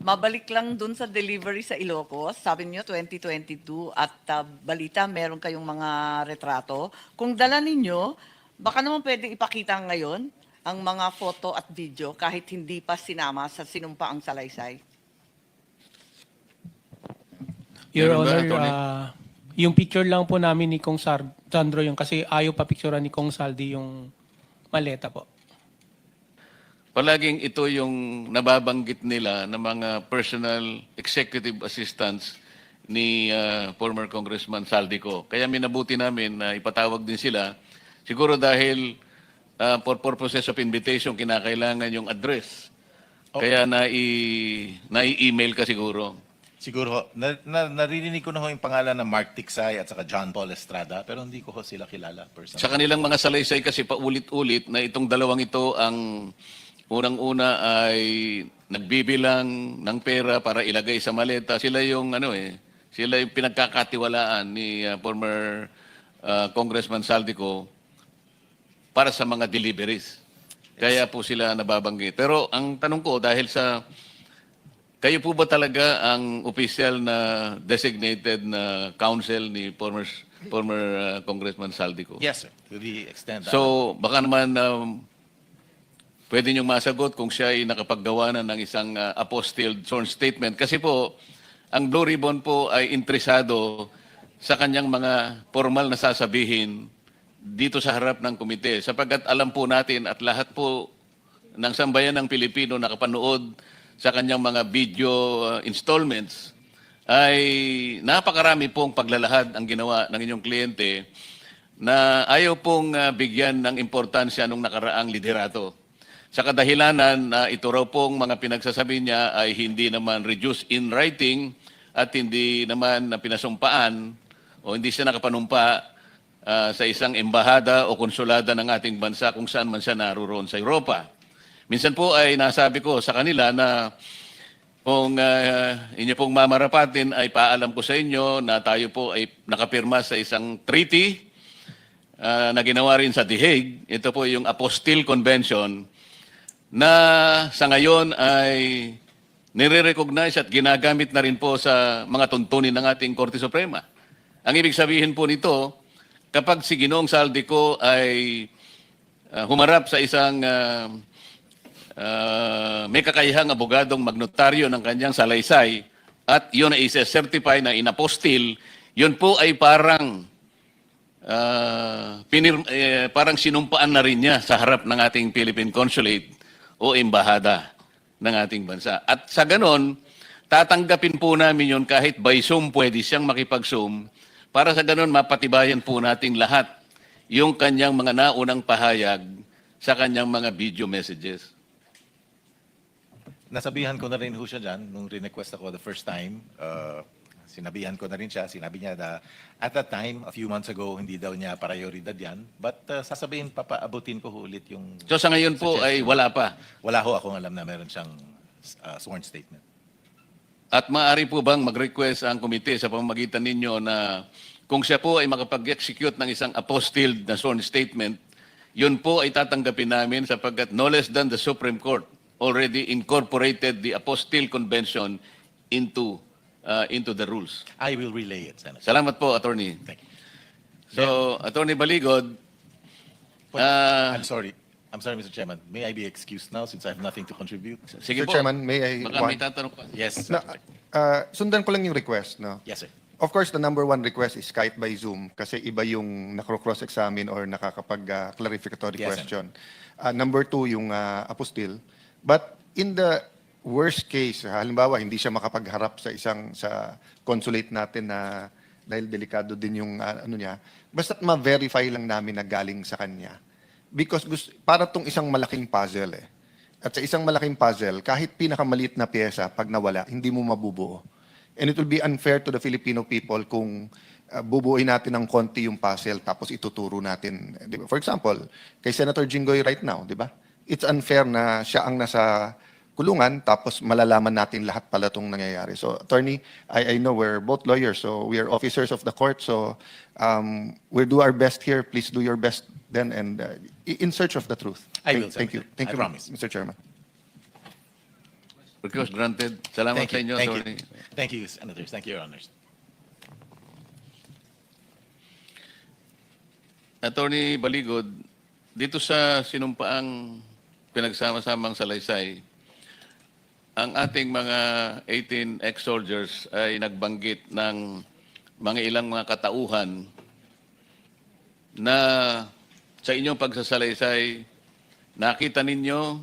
Speaker 2: mabalik lang dun sa delivery sa Ilocos. Sabi niyo 2022 at balita meron kayong mga retrato. Kung dala ninyo, baka naman pwede ipakita ngayon ang mga photo at video kahit hindi pa sinama sa sinumpaang salaysay.
Speaker 1: Your
Speaker 4: Meron ba,
Speaker 1: Honor,
Speaker 4: Tony?
Speaker 1: yung picture lang po namin ni Kong Sandro yung kasi ayaw pa picturean ni Kong Saldi yung maleta po.
Speaker 4: palaging ito yung nababanggit nila ng mga personal executive assistants ni former Congressman Saldico. Kaya minabuti namin na ipatawag din sila. Siguro dahil for purposes of invitation, kinakailangan yung address. Kaya nai-email ka siguro.
Speaker 11: Siguro, naririnig ko na ho yung pangalan ng Mark Tiksay at saka John Paul Estrada, pero hindi ko ho sila kilala personally.
Speaker 4: Sa kanilang mga salaysay kasi paulit-ulit na itong dalawang ito ang unang-una ay nagbibilang ng pera para ilagay sa maleta. Sila yung sila yung pinagkakatiwalaan ni former Congressman Saldico para sa mga deliveries. Kaya po sila nababanggit. Pero ang tanong ko dahil sa kayo po ba talaga ang official na designated na counsel ni former Congressman Saldico?
Speaker 11: Yes, sir. To the extent that...
Speaker 4: So, baka naman pwede niyong masagot kung siya ay nakapaggawa na ng isang apostilled sworn statement. Kasi po, ang Blue Ribbon po ay interesado sa kanyang mga formal na sasabihin dito sa harap ng komite. Sapagkat alam po natin at lahat po ng sambayan ng Pilipino nakapanood sa kanyang mga video installments ay napakarami pong paglalahad ang ginawa ng inyong kliyente na ayaw pong bigyan ng importansya nung nakaraang liderato. Sa kadahilanan na ito raw pong mga pinagsasabi niya ay hindi naman reduced in writing at hindi naman pinasumpaan o hindi siya nakapanumpa sa isang embahada o konsulada ng ating bansa kung saan man siya naroon sa Europa. Minsan po ay nasabi ko sa kanila na kung inyo pong mamarapatin ay paalam ko sa inyo na tayo po ay nakapirma sa isang treaty na ginawa rin sa The Hague. Ito po yung Apostille Convention na sa ngayon ay nire-recognize at ginagamit na rin po sa mga tuntunin ng ating Korte Suprema. Ang ibig sabihin po nito, kapag si Ginoong Saldico ay humarap sa isang may kakayahang abogadong magnotaryo ng kanyang salaysay at yun ay isa-certify na inapostil, yun po ay parang parang sinumpaan na rin niya sa harap ng ating Philippine Consulate o embahada ng ating bansa. At sa ganon, tatanggapin po namin yun kahit by Zoom pwede siyang makipag-Zoom para sa ganon mapatibayan po nating lahat yung kanyang mga naunang pahayag sa kanyang mga video messages.
Speaker 11: Nasabihan ko na rin ho siya dyan nung request ako the first time. Sinabihan ko na rin siya. Sinabi niya na at that time, a few months ago, hindi daw niya prioridad yan. But sasabihin, papaabutin ko ho ulit yung...
Speaker 4: So sa ngayon po ay wala pa.
Speaker 11: Wala ho akong alam na meron siyang sworn statement.
Speaker 4: At maaari po bang mag-request ang komite sa pamamagitan ninyo na kung siya po ay makapag-execute ng isang apostilled na sworn statement, yun po ay tatanggapin namin sapagkat no less than the Supreme Court already incorporated the Apostille Convention into the rules.
Speaker 11: I will relay it, Senator.
Speaker 4: Salamat po, Attorney.
Speaker 11: Thank you.
Speaker 4: So, Attorney Baligod,
Speaker 11: I'm sorry, Mr. Chairman. May I be excused now since I have nothing to contribute?
Speaker 4: sige
Speaker 9: Mr.
Speaker 4: po.
Speaker 9: Chairman, may I
Speaker 4: Baka may tatanong pa.
Speaker 11: Yes,
Speaker 9: Na,
Speaker 11: Senator.
Speaker 9: sundan ko lang yung request, no?
Speaker 11: Yes, sir.
Speaker 9: Of course, the number one request is Skype by Zoom kasi iba yung nakro-cross-examine or nakakapag-clarificatory
Speaker 11: Yes,
Speaker 9: question. Number two, yung apostille. But in the worst case, halimbawa, hindi siya makapagharap sa consulate natin na dahil delikado din yung ano niya, basta't ma-verify lang namin na galing sa kanya. Because para tong isang malaking puzzle eh. At sa isang malaking puzzle, kahit pinakamaliit na pyesa, pag nawala, hindi mo mabubuo. And it will be unfair to the Filipino people kung bubuuin natin ng konti yung puzzle tapos ituturo natin. Di ba? For example, kay Senator Jinggoy right now, di ba? It's unfair na siya ang nasa kulungan tapos malalaman natin lahat pala itong nangyayari. So, Attorney, I know we're both lawyers, so we are officers of the court. So, we'll do our best here. Please do your best then and in search of the truth.
Speaker 11: I will,
Speaker 9: Thank you.
Speaker 11: Senator.
Speaker 9: Thank
Speaker 11: I
Speaker 9: you,
Speaker 11: promise.
Speaker 9: Mr. Chairman.
Speaker 4: Request granted. Salamat
Speaker 11: Thank
Speaker 4: sa
Speaker 11: you.
Speaker 4: inyo,
Speaker 11: Thank
Speaker 4: Attorney.
Speaker 11: you. Thank you, Senators. Thank you, Your Honors.
Speaker 4: Attorney Baligod, dito sa sinumpaang pinagsama-samang salaysay, ang ating mga 18 ex-soldiers ay nagbanggit ng mga ilang mga katauhan na sa inyong pagsasalaysay, nakita ninyo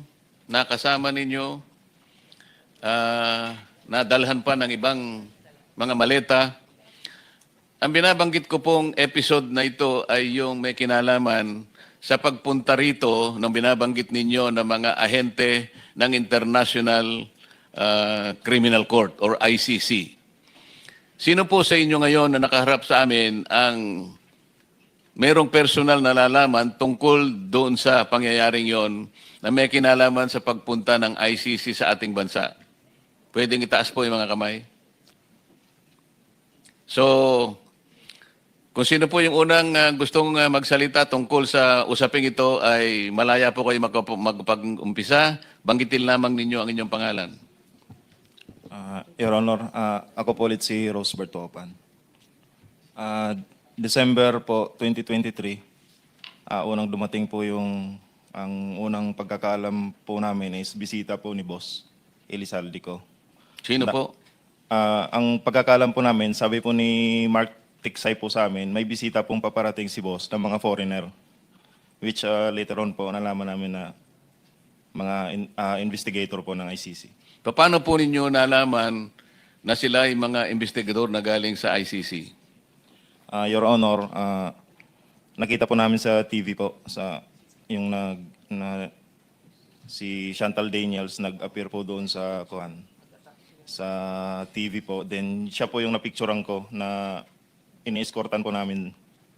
Speaker 4: na kasama ninyo, nadalhan pa ng ibang mga maleta. Ang binabanggit ko pong episode na ito ay yung may kinalaman sa pagpunta rito ng binabanggit ninyo ng mga ahente ng International Criminal Court or ICC. Sino po sa inyo ngayon na nakaharap sa amin ang merong personal na nalalaman tungkol doon sa pangyayaring yon na may kinalaman sa pagpunta ng ICC sa ating bansa? Pwedeng itaas po yung mga kamay. So, kung sino po yung unang gustong magsalita tungkol sa usaping ito ay malaya po kayo magpag-umpisa. Banggitin lamang ninyo ang inyong pangalan.
Speaker 5: Your Honor, ako po ulit si Rosebert Topan. December po 2023, unang dumating po ang unang pagkakaalam po namin is bisita po ni Boss Elizalde ko.
Speaker 4: Sino po?
Speaker 5: Ang pagkakaalam po namin, sabi po ni Mark Tiksay po sa amin, may bisita pong paparating si Boss ng mga foreigner. Which later on po nalaman namin na mga investigator po ng ICC.
Speaker 4: Paano po ninyo nalaman na sila ay mga investigador na galing sa ICC?
Speaker 5: Your Honor, nakita po namin sa TV po sa yung si Chantal Daniels nag-appear po doon sa TV po. Then siya po yung napicturean ko na ini-escortan po namin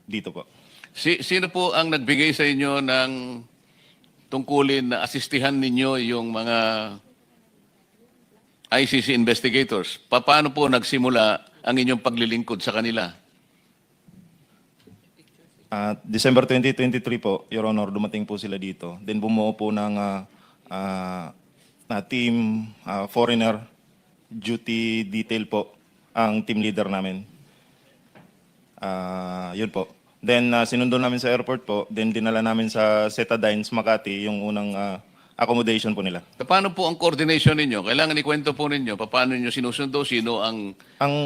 Speaker 5: dito po.
Speaker 4: Sino po ang nagbigay sa inyo ng tungkulin na asistihan ninyo yung mga ICC investigators? Paano po nagsimula ang inyong paglilingkod sa kanila?
Speaker 5: December 2023 po, Your Honor, dumating po sila dito. Then bumuo po ng team foreigner duty detail po ang team leader namin. Yun po. Then sinundo namin sa airport po, then dinala namin sa Setadines, Makati, yung unang accommodation po nila.
Speaker 4: Paano po ang coordination ninyo? Kailangan ikwento po ninyo. Paano ninyo sinusundo? Sino ang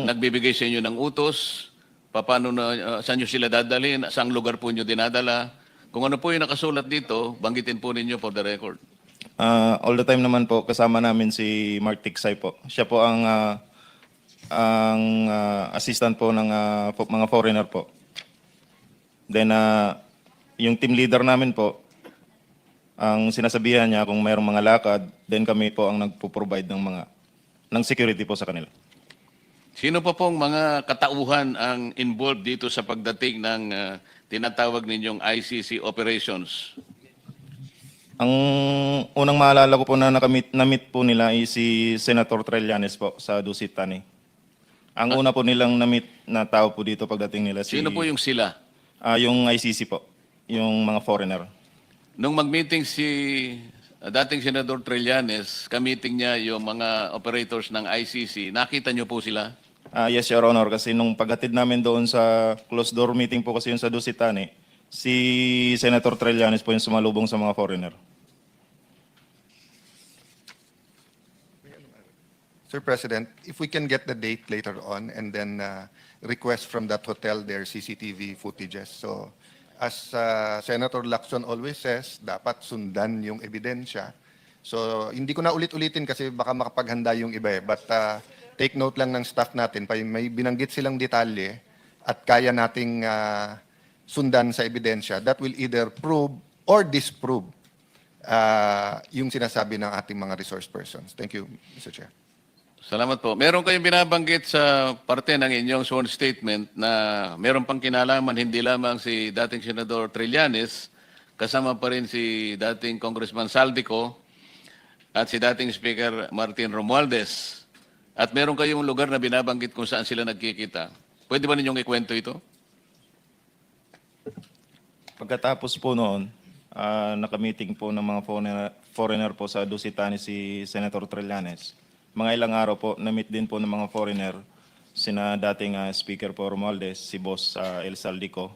Speaker 4: nagbibigay sa inyo ng utos? Paano saan nyo sila dadalhin? Saang lugar po nyo dinadala? Kung ano po yung nakasulat dito, banggitin po ninyo for the record.
Speaker 5: All the time naman po, kasama namin si Mark Tiksay po. Siya po ang assistant po ng mga foreigner po. Then, yung team leader namin po, ang sinasabihan niya kung mayroong mga lakad, then kami po ang nagpo-provide ng security po sa kanila.
Speaker 4: Sino pa pong mga katauhan ang involved dito sa pagdating ng tinatawag ninyong ICC operations?
Speaker 5: Ang unang maalala ko po na na-meet po nila ay si Senator Trillanes po sa Dusit Tani. Ang una po nilang na-meet na tao po dito pagdating nila
Speaker 4: Sino po yung sila?
Speaker 5: yung ICC po, yung mga foreigner.
Speaker 4: Nung mag-meeting si dating Senador Trillanes, ka-meeting niya yung mga operators ng ICC, nakita niyo po sila?
Speaker 5: Yes, Your Honor, kasi nung paghatid namin doon sa closed door meeting po kasi yun sa Dusit Tani, si Senator Trillanes po yung sumalubong sa mga foreigner.
Speaker 9: Sir President, if we can get the date later on and then request from that hotel their CCTV footages. So, as Senator Lacson always says, dapat sundan yung ebidensya. So, hindi ko na ulit-ulitin kasi baka makapaghanda yung iba eh. But take note lang ng staff natin, may binanggit silang detalye at kaya nating sundan sa ebidensya that will either prove or disprove yung sinasabi ng ating mga resource persons. Thank you, Mr. Chair.
Speaker 4: Salamat po. Meron kayong binabanggit sa parte ng inyong sworn statement na meron pang kinalaman hindi lamang si dating Senador Trillanes, kasama pa rin si dating Congressman Saldico at si dating Speaker Martin Romualdez. At meron kayong lugar na binabanggit kung saan sila nagkikita. Pwede ba ninyong ikwento ito?
Speaker 5: Pagkatapos po noon, nakamiting po ng mga foreigner po sa Dusit Tani si Senator Trillanes. Mga ilang araw po, na-meet din po ng mga foreigner, sina dating Speaker po Romualdez, si Boss Elizalde ko,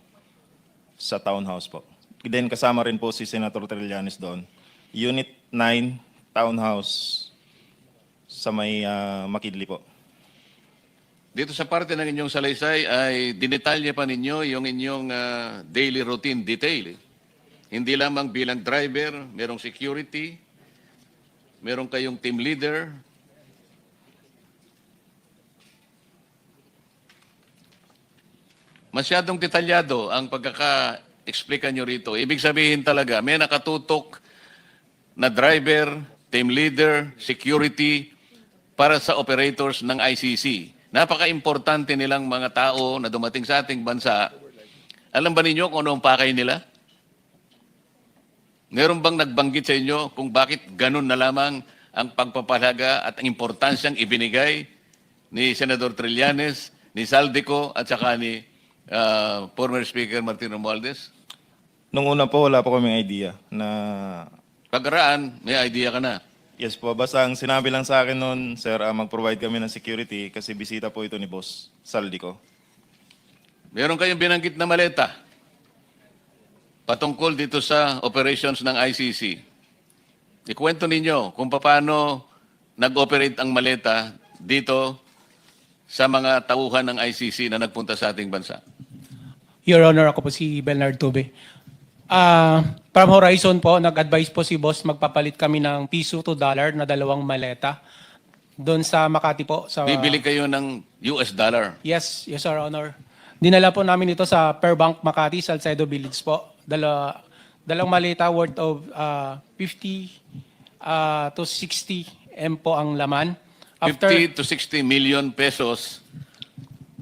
Speaker 5: sa townhouse po. Then kasama rin po si Senator Trillanes doon. Unit 9, townhouse, sa may Makidli po.
Speaker 4: Dito sa parte ng inyong salaysay ay dinetalye pa ninyo yung inyong daily routine detail. Hindi lamang bilang driver, merong security, meron kayong team leader. Masyadong detalyado ang pagkaka-explica nyo rito. Ibig sabihin talaga, may nakatutok na driver, team leader, security para sa operators ng ICC. Napaka-importante nilang mga tao na dumating sa ating bansa. Alam ba ninyo kung ano ang pakay nila? Meron bang nagbanggit sa inyo kung bakit ganun na lamang ang pagpapalaga at ang importansyang ibinigay ni Senador Trillanes, ni Saldico at saka ni former Speaker Martin Romualdez?
Speaker 5: Nung una po, wala po kaming idea na...
Speaker 4: Pagkaraan, may idea ka na.
Speaker 5: Yes po, basta ang sinabi lang sa akin noon, sir, mag-provide kami ng security kasi bisita po ito ni Boss Saldico.
Speaker 4: Meron kayong binanggit na maleta patungkol dito sa operations ng ICC. Ikwento ninyo kung paano nag-operate ang maleta dito sa mga tauhan ng ICC na nagpunta sa ating bansa.
Speaker 1: Your Honor, ako po si Bernard Tube. From Horizon po, nag-advise po si boss magpapalit kami ng piso to dollar na 2 maleta doon sa Makati po. Sa,
Speaker 4: Bibili kayo ng US dollar.
Speaker 1: Yes, yes, Your Honor. Dinala po namin ito sa Perbank Makati, Salcedo Village po. Dalawang maleta worth of 50 to 60 M po ang laman.
Speaker 4: 50 to 60 million pesos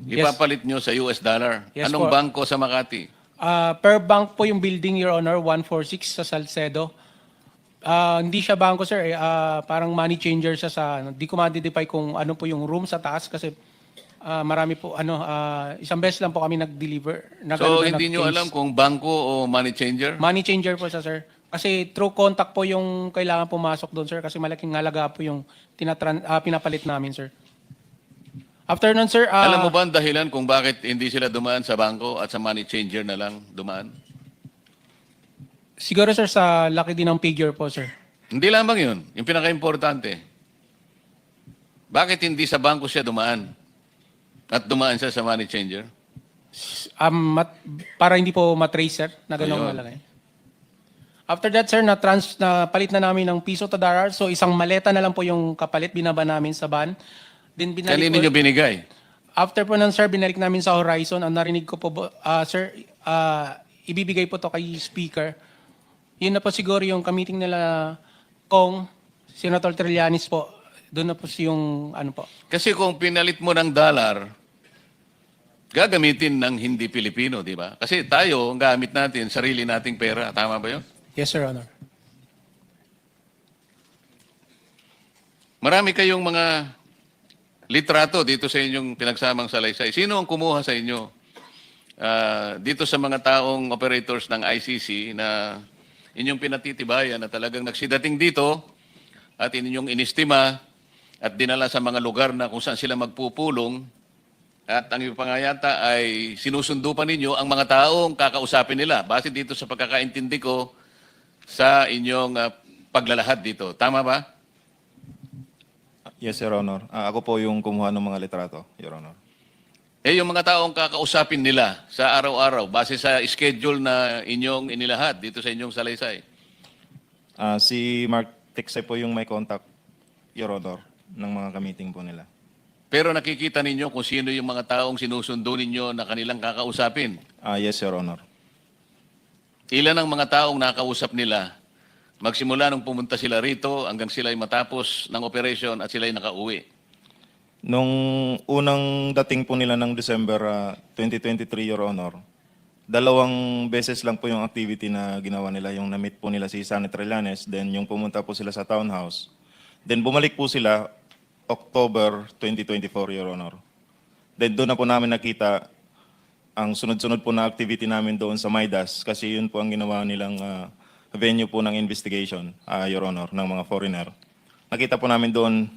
Speaker 4: ipapalit nyo sa US dollar.
Speaker 1: Yes,
Speaker 4: Anong
Speaker 1: po.
Speaker 4: bangko sa Makati?
Speaker 1: Perbank po yung building, Your Honor, 146 sa Salcedo. Hindi siya bangko, sir. Parang money changer siya sa... Di ko ma-identify kung ano po yung room sa taas kasi marami po, isang beses lang po kami nag-deliver.
Speaker 4: So, hindi nyo alam kung bangko o money changer?
Speaker 1: Money changer po siya, sir. Kasi through contact po yung kailangan pumasok doon, sir. Kasi malaking halaga po yung pinapalit namin, sir. After nun, sir...
Speaker 4: Alam mo ba ang dahilan kung bakit hindi sila dumaan sa bangko at sa money changer na lang dumaan?
Speaker 1: Siguro, sir, sa laki din ng figure po, sir.
Speaker 4: Hindi lamang yun. Yung pinaka-importante. Bakit hindi sa bangko siya dumaan? At dumaan siya sa money changer?
Speaker 1: Para hindi po matrace, sir, na ganong
Speaker 4: Ayun.
Speaker 1: malaki. After that, sir, palit na namin ng piso to dollar. So, isang maleta na lang po yung kapalit, binaba namin sa van. Then,
Speaker 4: Kanino nyo binigay?
Speaker 1: After po nun, sir, binalik namin sa Horizon. Ang narinig ko po, sir, ibibigay po to kay Speaker. Yun na po siguro yung kamiting nila Kong, Senator Trillanes po. Doon na po yung ano po.
Speaker 4: Kasi kung pinalit mo ng dollar, gagamitin ng hindi Pilipino, di ba? Kasi tayo, ang gamit natin, sarili nating pera. Tama ba yun?
Speaker 1: Yes, Sir Honor.
Speaker 4: Marami kayong mga litrato dito sa inyong pinagsamang salaysay. Sino ang kumuha sa inyo dito sa mga taong operators ng ICC na inyong pinatitibayan na talagang nagsidating dito at inyong inistima at dinala sa mga lugar na kung saan sila magpupulong at ang iba pa nga yata ay sinusundo pa ninyo ang mga taong kakausapin nila base dito sa pagkakaintindi ko sa inyong paglalahad dito. Tama ba?
Speaker 5: Yes, Your Honor. Ako po yung kumuha ng mga litrato, Your Honor.
Speaker 4: Eh, yung mga taong kakausapin nila sa araw-araw, base sa schedule na inyong inilahad dito sa inyong salaysay.
Speaker 5: Si Mark Texay po yung may contact, Your Honor, ng mga ka-meeting po nila.
Speaker 4: Pero nakikita ninyo kung sino yung mga taong sinusundo ninyo na kanilang kakausapin.
Speaker 5: Yes, Your Honor.
Speaker 4: Ilan ang mga taong nakausap nila magsimula nung pumunta sila rito hanggang sila ay matapos ng operation at sila ay nakauwi?
Speaker 5: Nung unang dating po nila ng December 2023, Your Honor, 2 beses lang po yung activity na ginawa nila. Yung na-meet po nila si Senator Trillanes, then yung pumunta po sila sa townhouse. Then bumalik po sila October 2024, Your Honor. Then doon na po namin nakita ang sunod-sunod po na activity namin doon sa Maidas kasi yun po ang ginawa nilang venue po ng investigation, Your Honor, ng mga foreigner. Nakita po namin doon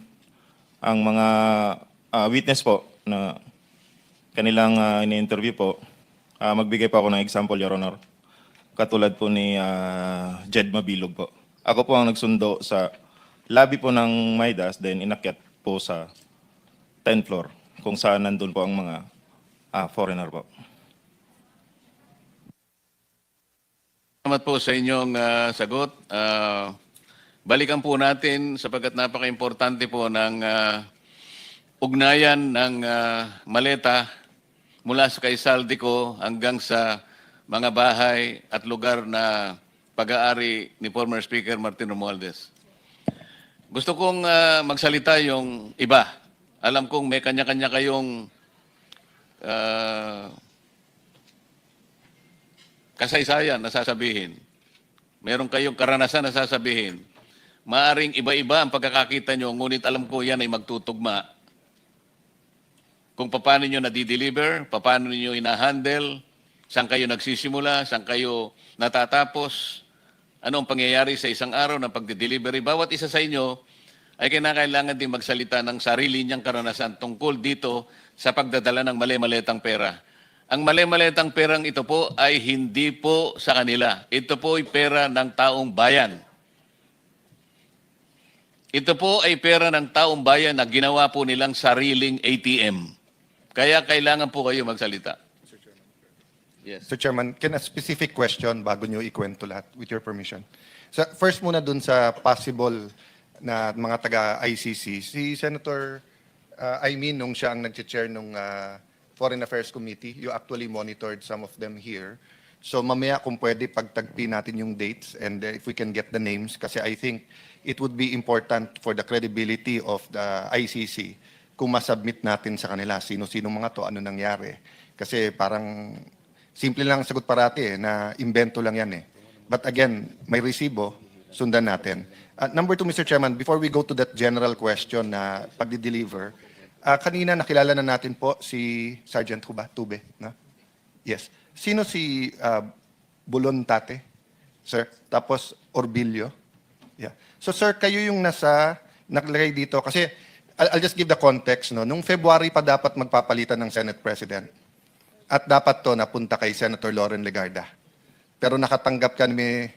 Speaker 5: ang mga witness po na kanilang ini-interview po. Magbigay pa ako ng example, Your Honor. Katulad po ni Jed Mabilog po. Ako po ang nagsundo sa lobby po ng Maidas, then inakyat po sa 10th floor kung saan nandun po ang mga foreigner po.
Speaker 4: Salamat po sa inyong sagot. balikan po natin sapagkat napaka-importante po ng ugnayan ng maleta mula sa kay Saldico hanggang sa mga bahay at lugar na pag-aari ni former Speaker Martin Romualdez. Gusto kong magsalita yung iba. Alam kong may kanya-kanya kayong kasaysayan na sasabihin. Meron kayong karanasan na sasabihin. Maaring iba-iba ang pagkakakita nyo, ngunit alam ko yan ay magtutugma. Kung paano nyo nadideliver, paano nyo inahandle, saan kayo nagsisimula, saan kayo natatapos, ano ang pangyayari sa isang araw ng pagdidelivery. Bawat isa sa inyo ay kinakailangan din magsalita ng sarili niyang karanasan tungkol dito sa pagdadala ng mali-maletang pera. Ang mali-maletang perang ito po ay hindi po sa kanila. Ito po ay pera ng taong bayan. Ito po ay pera ng taong bayan na ginawa po nilang sariling ATM. Kaya kailangan po kayo magsalita. Yes.
Speaker 9: Mr. Chairman, can a specific question bago nyo ikwento lahat, with your permission? So, first muna dun sa possible na mga taga-ICC, si Senator Aimee, nung siya ang nag-chair nung Foreign Affairs Committee, you actually monitored some of them here. So mamaya kung pwede pagtagpi natin yung dates and if we can get the names, kasi I think it would be important for the credibility of the ICC kung masubmit natin sa kanila sino-sino mga to, ano nangyari. Kasi parang simple lang ang sagot parati na invento lang yan eh. But again, may resibo, sundan natin. Number 2, Mr. Chairman, before we go to that general question na pagdi-deliver, kanina nakilala na natin po si Sergeant Tube, no? Yes. Sino si Bulon Tate? Sir. Tapos Orbilio. Yeah. So sir, kayo yung nakalagay dito kasi I'll just give the context, no. Nung February pa dapat magpapalitan ng Senate President. At dapat to napunta kay Senator Loren Legarda. Pero nakatanggap kami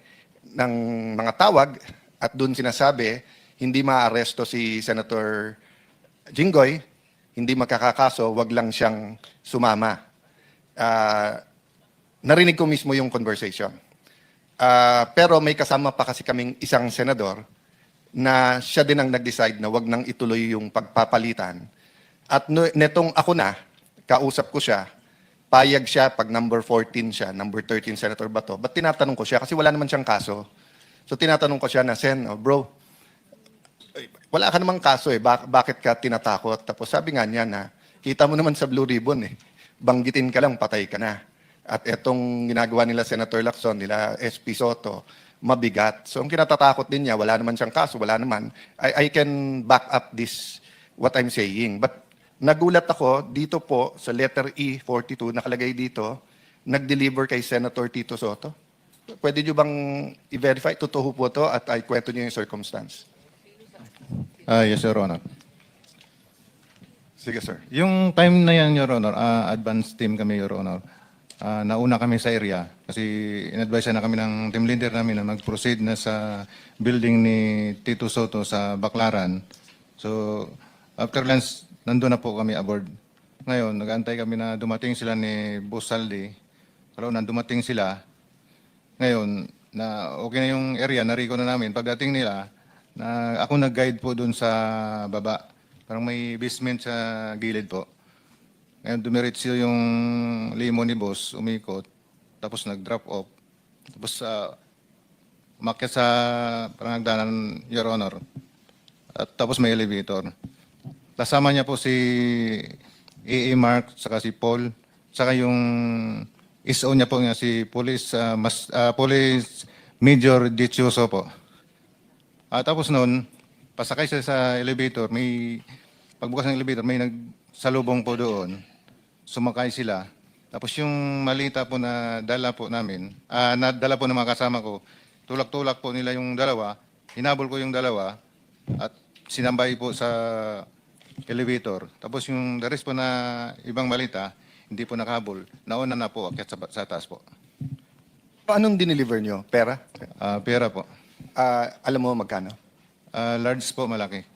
Speaker 9: ng mga tawag at doon sinasabi hindi maaaresto si Senator Jinggoy, hindi magkakakaso, wag lang siyang sumama. Narinig ko mismo yung conversation. Pero may kasama pa kasi kaming isang senador na siya din ang nag-decide na wag nang ituloy yung pagpapalitan. At netong ako na, kausap ko siya, payag siya pag number 14 siya, number 13 Senator Bato. Ba't tinatanong ko siya? Kasi wala naman siyang kaso. So tinatanong ko siya na, Sen, bro, wala ka namang kaso eh, bakit ka tinatakot? Tapos sabi nga niya na, kita mo naman sa Blue Ribbon eh, banggitin ka lang, patay ka na. At etong ginagawa nila Senator Lacson, nila SP Soto, mabigat. So ang kinatatakot din niya, wala naman siyang kaso, wala naman. I can back up this, what I'm saying. But nagulat ako, dito po, sa letter E42, nakalagay dito, nag-deliver kay Senator Tito Soto. Pwede nyo bang i-verify? Totoo po to at ay kwento nyo yung circumstance.
Speaker 3: Yes, Your Honor.
Speaker 9: Sige, sir.
Speaker 3: Yung time na yan, Your Honor, advance team kami, Your Honor. Nauna kami sa area kasi in-advise na kami ng team leader namin na mag-proceed na sa building ni Tito Soto sa Baclaran. So, after lunch, nandun na po kami aboard. Ngayon, nag-antay kami na dumating sila ni Boss Saldi. Pero nang dumating sila, ngayon, na okay na yung area, nariko na namin. Pagdating nila, na ako nag-guide po dun sa baba. Parang may basement sa gilid po. Ngayon, dumiretso yung limo ni boss, umikot, tapos nag-drop off. Tapos umakyat sa parang nagdanan, Your Honor. At tapos may elevator. Kasama niya po si E.E. Mark, saka si Paul, saka yung ISO niya po nga si Police Major Dichuso po. Tapos noon, pasakay siya sa elevator, pagbukas ng elevator, may nagsalubong po doon. Sumakay sila. Tapos yung malita po na dala po namin, nadala po ng mga kasama ko, tulak-tulak po nila yung dalawa, hinabol ko yung dalawa, at sinambay po sa elevator. Tapos yung the rest po na ibang malita, hindi po nakahabol. Nauna na po, akyat sa taas po.
Speaker 9: Anong dineliver nyo? Pera?
Speaker 3: Pera po.
Speaker 9: Alam mo magkano?
Speaker 3: Large po, malaki.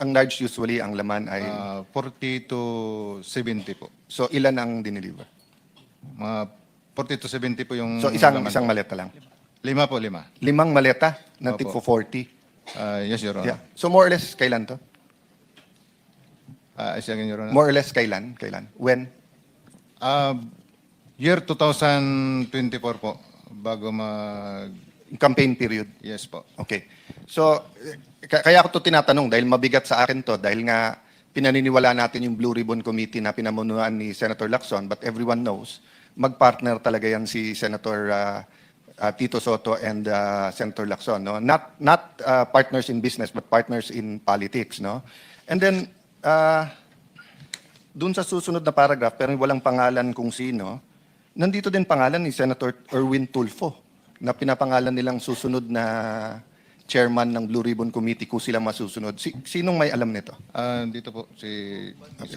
Speaker 9: Ang large usually, ang laman ay...
Speaker 3: 40 to 70 po.
Speaker 9: So ilan ang dineliver?
Speaker 3: Mga 40 to 70 po yung...
Speaker 9: So isang
Speaker 3: laman po.
Speaker 9: maleta lang?
Speaker 3: 5 po, 5.
Speaker 9: 5 maleta ng
Speaker 3: Opo.
Speaker 9: tigpo 40.
Speaker 3: Yes, Your Honor.
Speaker 9: Yeah. So more or less, kailan to?
Speaker 3: Second, Your Honor.
Speaker 9: More or less, kailan? Kailan? When?
Speaker 3: Year 2024 po, bago
Speaker 9: Campaign period.
Speaker 3: Yes po.
Speaker 9: Okay. So, kaya ako to tinatanong dahil mabigat sa akin to dahil nga pinaniniwala natin yung Blue Ribbon Committee na pinamunuan ni Senator Lacson, but everyone knows magpartner talaga yan si Senator Tito Soto and Senator Lacson, no? Not partners in business but partners in politics, no? And then dun sa susunod na paragraph pero walang pangalan kung sino, nandito din pangalan ni Senator Erwin Tulfo na pinapangalan nilang susunod na chairman ng Blue Ribbon Committee kung sila masusunod. Sinong may alam nito?
Speaker 3: Dito po, si...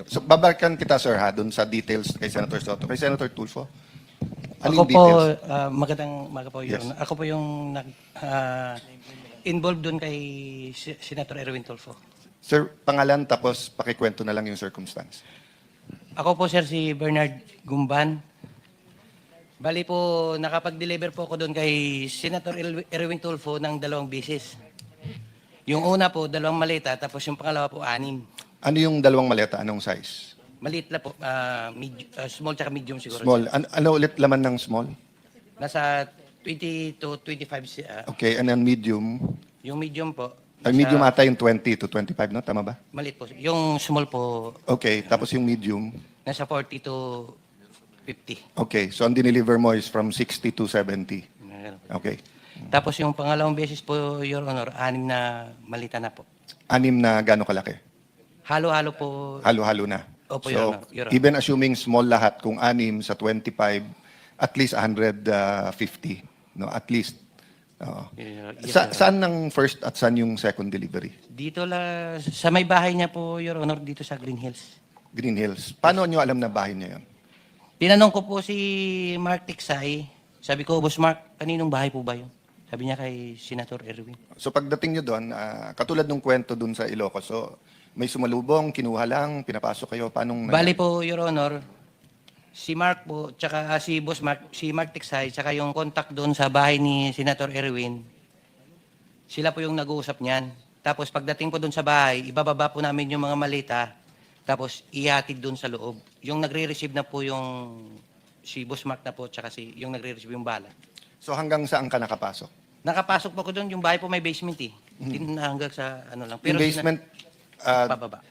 Speaker 9: So, babalikan kita, sir, ha, dun sa details kay Senator Soto. Kay Senator Tulfo?
Speaker 12: Ako
Speaker 9: Anong
Speaker 12: po,
Speaker 9: details?
Speaker 12: magandang umaga po, Your
Speaker 9: Yes.
Speaker 12: Honor. Ako po yung involved doon kay Senator Erwin Tulfo.
Speaker 9: Sir, pangalan tapos pakikwento na lang yung circumstance.
Speaker 12: Ako po, sir, si Bernard Gumban. Bali po, nakapag-deliver po ako doon kay Senator Erwin Tulfo ng 2 bisis. Yung una po, 2 maleta, tapos yung pangalawa po, 6.
Speaker 9: Ano yung 2 maleta? Anong size?
Speaker 12: Maliit na po, small tsaka medium siguro.
Speaker 9: Small. Ano ulit laman ng small?
Speaker 12: Nasa 20 to 25.
Speaker 9: Okay, and then medium.
Speaker 12: Yung medium po.
Speaker 9: Ay, medium ata yung 20 to 25, no? Tama ba?
Speaker 12: Maliit po. Yung small po,
Speaker 9: Okay, tapos yung medium.
Speaker 12: nasa 40 to 50.
Speaker 9: Okay, so ang dineliver mo is from 60 to 70. Okay.
Speaker 12: Tapos yung pangalawang beses po, Your Honor, 6 na malita na po.
Speaker 9: 6 na gaano kalaki?
Speaker 12: Halo-halo po.
Speaker 9: Halo-halo na.
Speaker 12: Opo,
Speaker 9: So,
Speaker 12: Your Honor. Your Honor.
Speaker 9: even assuming small lahat, kung 6 sa 25, at least 150. No, at least. Oo.
Speaker 12: Yes, Your Honor.
Speaker 9: Saan ang first at saan yung second delivery?
Speaker 12: Dito sa may bahay niya po, Your Honor, dito sa Green Hills.
Speaker 9: Green Hills. Paano nyo alam na bahay niya yun?
Speaker 12: Tinanong ko po si Mark Tiksay. Sabi ko, Boss Mark, kaninong bahay po ba yun? Sabi niya kay Senator Erwin.
Speaker 9: So pagdating nyo doon, katulad ng kwento doon sa Ilocos, so may sumalubong, kinuha lang, pinapasok kayo, paanong...
Speaker 12: Bali po, Your Honor, si Mark po, tsaka si Boss Mark, si Mark Tiksay, tsaka yung contact doon sa bahay ni Senator Erwin, sila po yung nag-uusap niyan. Tapos pagdating po doon sa bahay, ibababa po namin yung mga malita, tapos ihatid doon sa loob. Yung nagre-receive na po yung si Boss Mark na po, tsaka yung nagre-receive yung bala.
Speaker 9: So hanggang saan ka nakapasok?
Speaker 12: Nakapasok po ko doon, yung bahay po may basement eh. Hanggang sa ano lang.
Speaker 9: Yung basement,
Speaker 12: Bababa.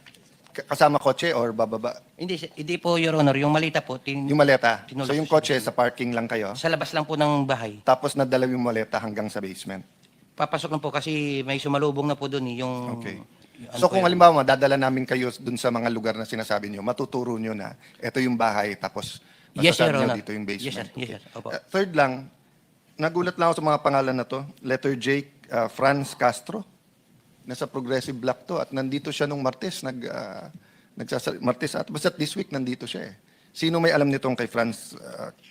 Speaker 9: kasama kotse or bababa?
Speaker 12: Hindi po, Your Honor, yung malita po,
Speaker 9: Yung maleta.
Speaker 12: Tinulak
Speaker 9: So yung
Speaker 12: siya.
Speaker 9: kotse sa parking lang kayo,
Speaker 12: sa labas lang po ng bahay.
Speaker 9: tapos nadala yung maleta hanggang sa basement.
Speaker 12: Papasok lang po kasi may sumalubong na po doon eh, yung...
Speaker 9: Okay.
Speaker 12: yung ano
Speaker 9: So
Speaker 12: po
Speaker 9: kung
Speaker 12: yun.
Speaker 9: halimbawa dadala namin kayo dun sa mga lugar na sinasabi nyo, matuturo nyo na ito yung bahay tapos
Speaker 12: Yes,
Speaker 9: masasabi
Speaker 12: Your
Speaker 9: nyo
Speaker 12: Honor.
Speaker 9: dito yung basement.
Speaker 12: Yes, sir. Yes, sir. Opo.
Speaker 9: Third lang, nagulat lang ako sa mga pangalan na to. Letter J, Franz Castro. Nasa Progressive Black to at nandito siya nung Martes. Martes at basta this week nandito siya eh. Sino may alam nitong kay Franz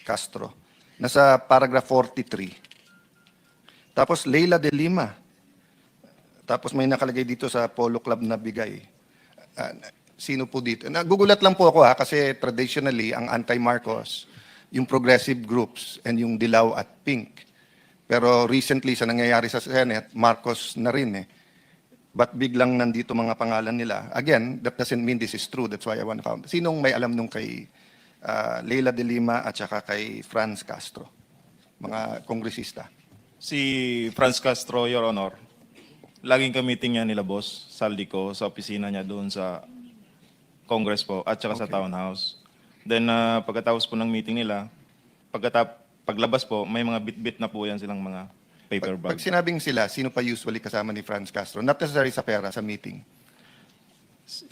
Speaker 9: Castro? Nasa paragraph 43. Tapos Leila de Lima. Tapos may nakalagay dito sa Polo Club na bigay. Sino po dito? Nagugulat lang po ako kasi traditionally, ang anti-Marcos, yung progressive groups and yung Dilaw at Pink. Pero recently, sa nangyayari sa Senate, Marcos na rin eh. But biglang nandito mga pangalan nila. Again, that doesn't mean this is true. That's why I want to find. Sinong may alam nung kay Leila de Lima at saka kay Franz Castro? Mga kongresista.
Speaker 5: Si Franz Castro, Your Honor, laging ka-meeting niya nila boss, Saldico, sa opisina niya doon sa Congress po at saka sa Townhouse. Then pagkatapos po ng meeting nila, paglabas po, may mga bit-bit na po yan silang mga paper
Speaker 9: Pag
Speaker 5: bag.
Speaker 9: sinabing sila, sino pa usually kasama ni Franz Castro? Not necessarily sa pera, sa meeting.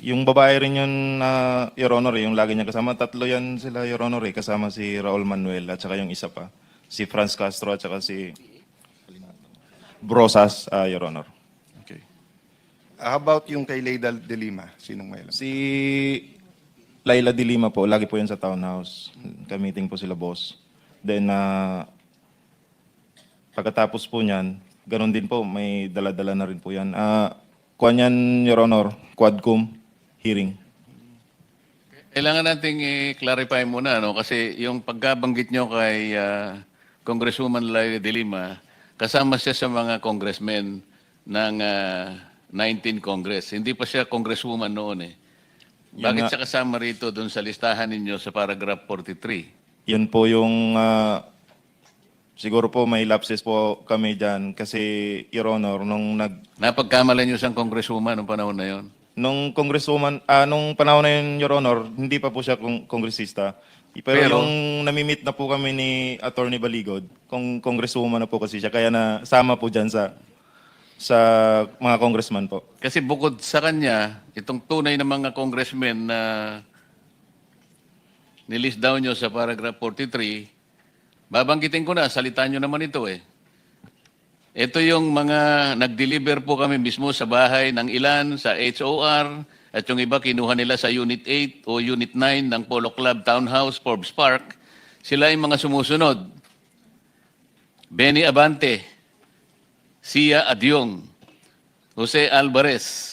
Speaker 5: Yung babae rin yun, Your Honor, yung lagi niya kasama. 3 yan sila, Your Honor, kasama si Raul Manuel at saka yung isa pa. Si Franz Castro at saka si Brosas, Your Honor.
Speaker 9: Okay. How about yung kay Leila de Lima? Sinong may alam?
Speaker 5: Si Laila de Lima po, lagi po yan sa Townhouse. Ka-meeting po sila boss. Then, pagkatapos po niyan, ganun din po, may dala-dala na rin po yan. Kuwan yan, Your Honor, Quadcom hearing.
Speaker 4: Kailangan nating i-clarify muna, no? Kasi yung pagkabanggit nyo kay Congresswoman Laila de Lima, kasama siya sa mga congressmen ng 19 Congress. Hindi pa siya congresswoman noon eh. Bakit siya kasama rito doon sa listahan ninyo sa paragraph 43?
Speaker 5: Yun po yung, siguro po may lapses po kami dyan kasi, Your Honor,
Speaker 4: Napagkamalan niyo siyang congresswoman noong panahon na yon?
Speaker 5: nung congresswoman, nung panahon na yun, Your Honor, hindi pa po siya kongresista. Pero yung namimit na po kami ni Attorney Baligod, congresswoman na po kasi siya, kaya nasama po dyan sa mga congressman po.
Speaker 4: Kasi bukod sa kanya, itong tunay na mga congressmen na nilist down nyo sa paragraph 43, babanggitin ko na, salita nyo naman ito eh. Ito yung mga nag-deliver po kami mismo sa bahay ng ilan, sa HOR, at yung iba kinuha nila sa Unit 8 o Unit 9 ng Polo Club Townhouse, Forbes Park. Sila yung mga sumusunod. Benny Abante, Sia Adyong, Jose Alvarez.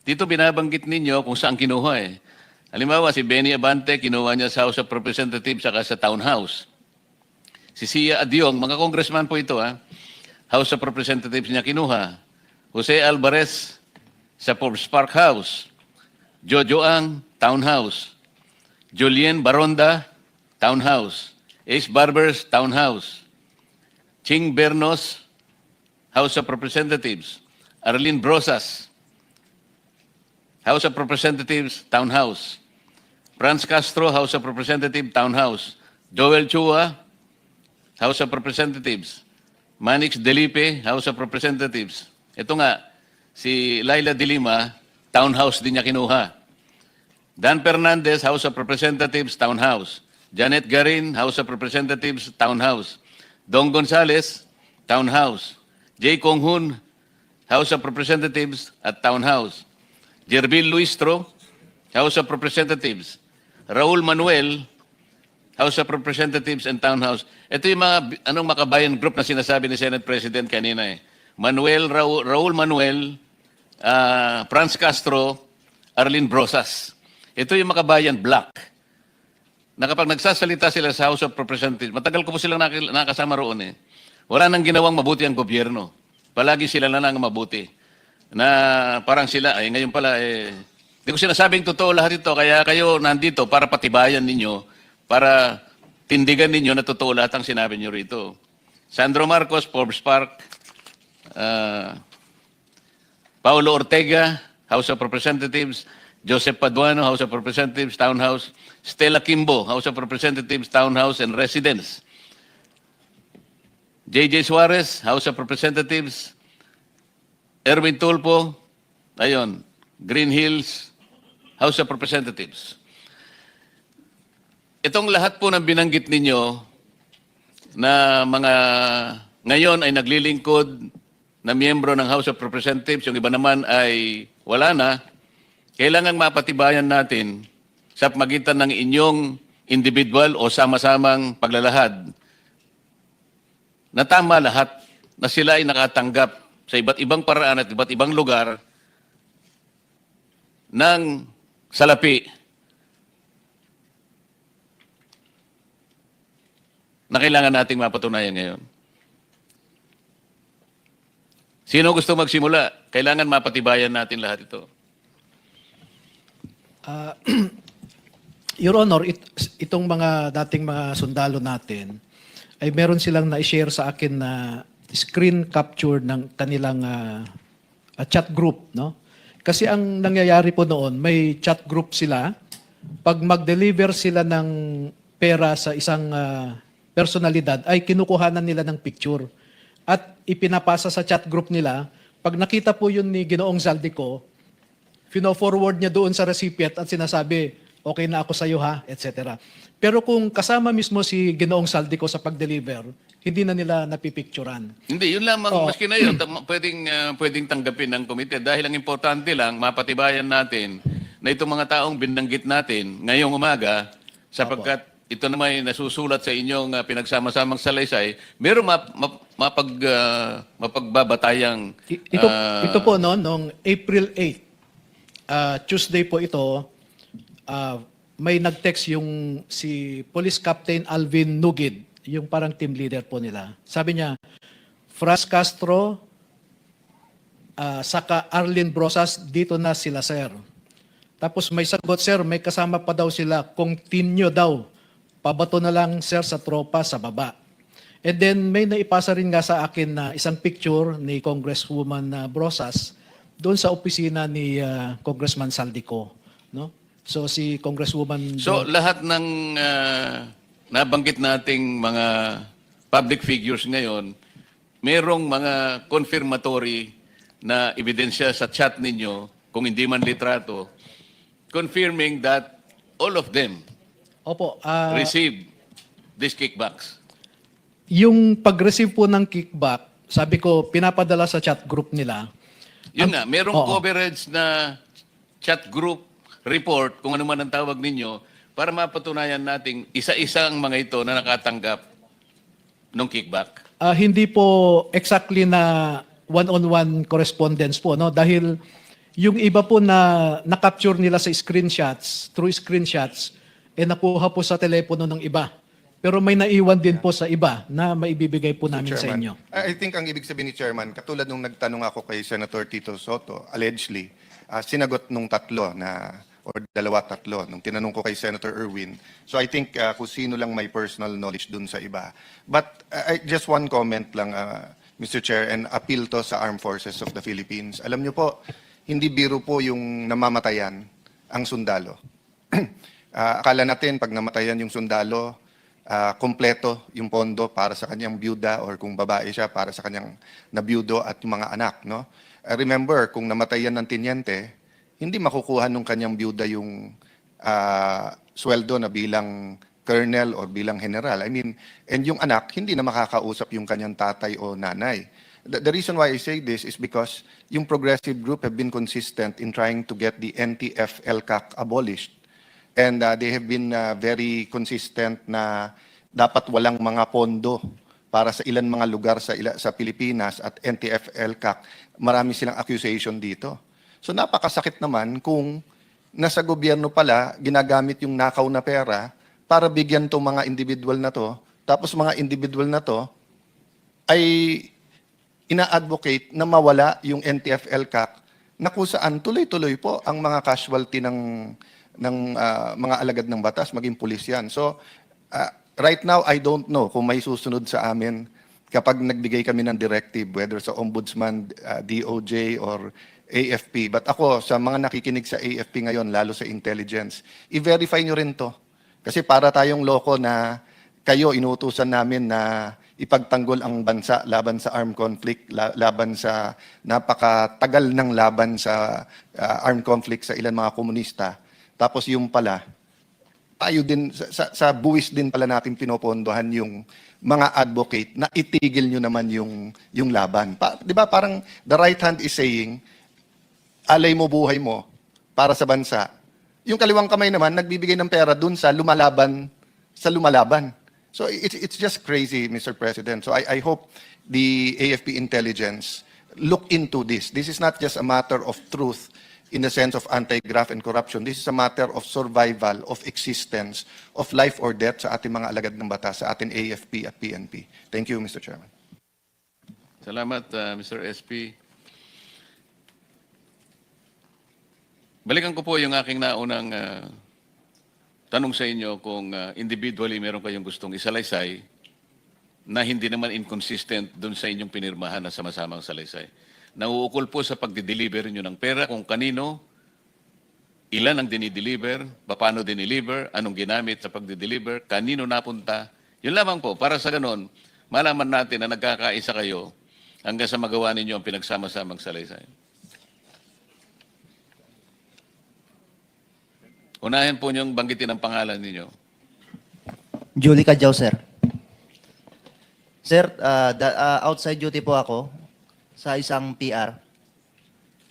Speaker 4: Dito binabanggit ninyo kung saan kinuha eh. Halimbawa, si Benny Abante, kinuha niya sa House of Representatives saka sa Townhouse. Si Sia Adyong, mga congressman po ito ha, House of Representatives niya kinuha. Jose Alvarez sa Forbes Park House. Jojo Ang, Townhouse. Julien Baronda, Townhouse. Ace Barbers, Townhouse. Ching Bernos, House of Representatives. Arlene Brosas, House of Representatives, Townhouse. Franz Castro, House of Representatives, Townhouse. Joel Chua, House of Representatives. Manix Delipe, House of Representatives. Ito nga, si Laila de Lima, Townhouse din niya kinuha. Dan Fernandez, House of Representatives, Townhouse. Janet Garin, House of Representatives, Townhouse. Dong Gonzales, Townhouse. Jay Konghun, House of Representatives at Townhouse. Jervil Luistro, House of Representatives. Raul Manuel, House of Representatives and Townhouse. Ito yung mga makabayan group na sinasabi ni Senate President kanina eh. Raul Manuel, Franz Castro, Arlene Brosas. Ito yung makabayan block. Na kapag nagsasalita sila sa House of Representatives, matagal ko po silang nakasama roon eh. Wala nang ginawang mabuti ang gobyerno. Palagi sila na nang mabuti. Na parang sila, ay ngayon pala eh, hindi ko sinasabing totoo lahat ito, kaya kayo nandito para patibayan ninyo, para tindigan ninyo na totoo lahat ang sinabi nyo rito. Sandro Marcos, Forbes Park. Paulo Ortega, House of Representatives. Joseph Paduano, House of Representatives, Townhouse. Stella Kimbo, House of Representatives, Townhouse and Residence. J.J. Suarez, House of Representatives. Erwin Tulfo, ayun, Green Hills, House of Representatives. Itong lahat po ng binanggit ninyo na mga ngayon ay naglilingkod na miyembro ng House of Representatives, yung iba naman ay wala na, kailangan mapatibayan natin sa pagitan ng inyong individual o sama-samang paglalahad na tama lahat na sila ay nakatanggap sa iba't ibang paraan at iba't ibang lugar ng salapi na kailangan nating mapatunayan ngayon. Sino gusto magsimula? Kailangan mapatibayan natin lahat ito.
Speaker 10: Your Honor, itong mga dating mga sundalo natin, ay meron silang na-share sa akin na screen capture ng kanilang chat group, no? Kasi ang nangyayari po noon, may chat group sila. Pag mag-deliver sila ng pera sa isang personalidad, ay kinukuhanan nila ng picture. At ipinapasa sa chat group nila, pag nakita po yun ni Ginoong Zaldico, fino-forward niya doon sa recipient at sinasabi, okay na ako sa iyo ha, etc. Pero kung kasama mismo si Ginoong Zaldico sa pag-deliver, hindi na nila napipicturan.
Speaker 4: Hindi, yun lamang, maski na yun, pwedeng tanggapin ng komite. Dahil ang importante lang, mapatibayan natin na itong mga taong binanggit natin ngayong umaga, sapagkat ito naman ay nasusulat sa inyong pinagsama-samang salaysay, meron mapagbabatayang...
Speaker 10: Ito po, no, noong April 8, Tuesday po ito, may nag-text yung si Police Captain Alvin Nugid, yung parang team leader po nila. Sabi niya, Franz Castro, saka Arlene Brosas, dito na sila, sir. Tapos may sagot, sir, may kasama pa daw sila, continue daw. Pabato na lang, sir, sa tropa sa baba. And then may naipasa rin nga sa akin na isang picture ni Congresswoman Brosas doon sa opisina ni Congressman Saldico. No? So si Congresswoman...
Speaker 4: So lahat ng nabanggit nating mga public figures ngayon, merong mga confirmatory na ebidensya sa chat ninyo, kung hindi man litrato, confirming that all of them
Speaker 10: Opo,
Speaker 4: received these kickbacks.
Speaker 10: yung pag-receive po ng kickback, sabi ko, pinapadala sa chat group nila.
Speaker 4: Yun nga, merong
Speaker 10: Oo.
Speaker 4: coverage na chat group report, kung ano man ang tawag ninyo, para mapatunayan nating isa-isa ang mga ito na nakatanggap ng kickback.
Speaker 10: Hindi po exactly na one-on-one correspondence po, no? Dahil yung iba po na na-capture nila sa screenshots, through screenshots, nakuha po sa telepono ng iba. Pero may naiwan din po sa iba na maibibigay po namin sa inyo.
Speaker 9: I think ang ibig sabihin ni Chairman, katulad nung nagtanong ako kay Senator Tito Soto, allegedly, sinagot nung tatlo na, or tatlo, nung tinanong ko kay Senator Erwin. So I think kung sino lang may personal knowledge dun sa iba. But just one comment lang, Mr. Chair, and appeal to sa Armed Forces of the Philippines. Alam niyo po, hindi biro po yung namamatayan ang sundalo. Akala natin pag namatayan yung sundalo, kompleto yung pondo para sa kanyang byuda or kung babae siya para sa kanyang nabyudo at yung mga anak. No? Remember, kung namatay yan ng tinyente, hindi makukuha nung kanyang byuda yung sweldo na bilang colonel or bilang general. I mean, and yung anak, hindi na makakausap yung kanyang tatay o nanay. The reason why I say this is because yung progressive group have been consistent in trying to get the NTF-LCAC abolished. And they have been very consistent na dapat walang mga pondo para sa ilan mga lugar sa Pilipinas at NTF-LCAC. Marami silang accusation dito. So napakasakit naman kung nasa gobyerno pala ginagamit yung nakaw na pera para bigyan to mga individual na to. Tapos mga individual na to ay ina-advocate na mawala yung NTF-LCAC na kung saan tuloy-tuloy po ang mga casualty ng mga alagad ng batas, maging pulis yan. So, right now, I don't know kung may susunod sa amin kapag nagbigay kami ng directive, whether sa Ombudsman, DOJ, or AFP. But ako, sa mga nakikinig sa AFP ngayon, lalo sa intelligence, i-verify nyo rin to. Kasi para tayong loko na kayo, inuutusan namin na ipagtanggol ang bansa laban sa armed conflict, laban sa napakatagal ng laban sa armed conflict sa ilan mga komunista. Tapos yung pala, tayo din, sa buwis din pala natin pinopondohan yung mga advocate na itigil nyo naman yung laban. Di ba parang the right hand is saying, alay mo buhay mo para sa bansa. Yung kaliwang kamay naman, nagbibigay ng pera dun sa lumalaban. So it's just crazy, Mr. President. So I hope the AFP intelligence look into this. This is not just a matter of truth in the sense of anti-graft and corruption. This is a matter of survival, of existence, of life or death sa ating mga alagad ng batas, sa ating AFP at PNP. Thank you, Mr. Chairman.
Speaker 4: Salamat, Mr. SP. Balikan ko po yung aking naunang tanong sa inyo kung individually meron kayong gustong isalaysay na hindi naman inconsistent dun sa inyong pinirmahan na sama-samang salaysay. Nauukol po sa pagdi-deliver nyo ng pera kung kanino, ilan ang dinideliver, paano dinideliver, anong ginamit sa pagdi-deliver, kanino napunta. Yun lamang po, para sa ganon, malaman natin na nagkakaisa kayo hanggang sa magawa ninyo ang pinagsama-samang salaysay. Unahin po niyong banggitin ang pangalan ninyo.
Speaker 13: Julie Cadjao, sir. Sir, outside duty po ako sa isang PR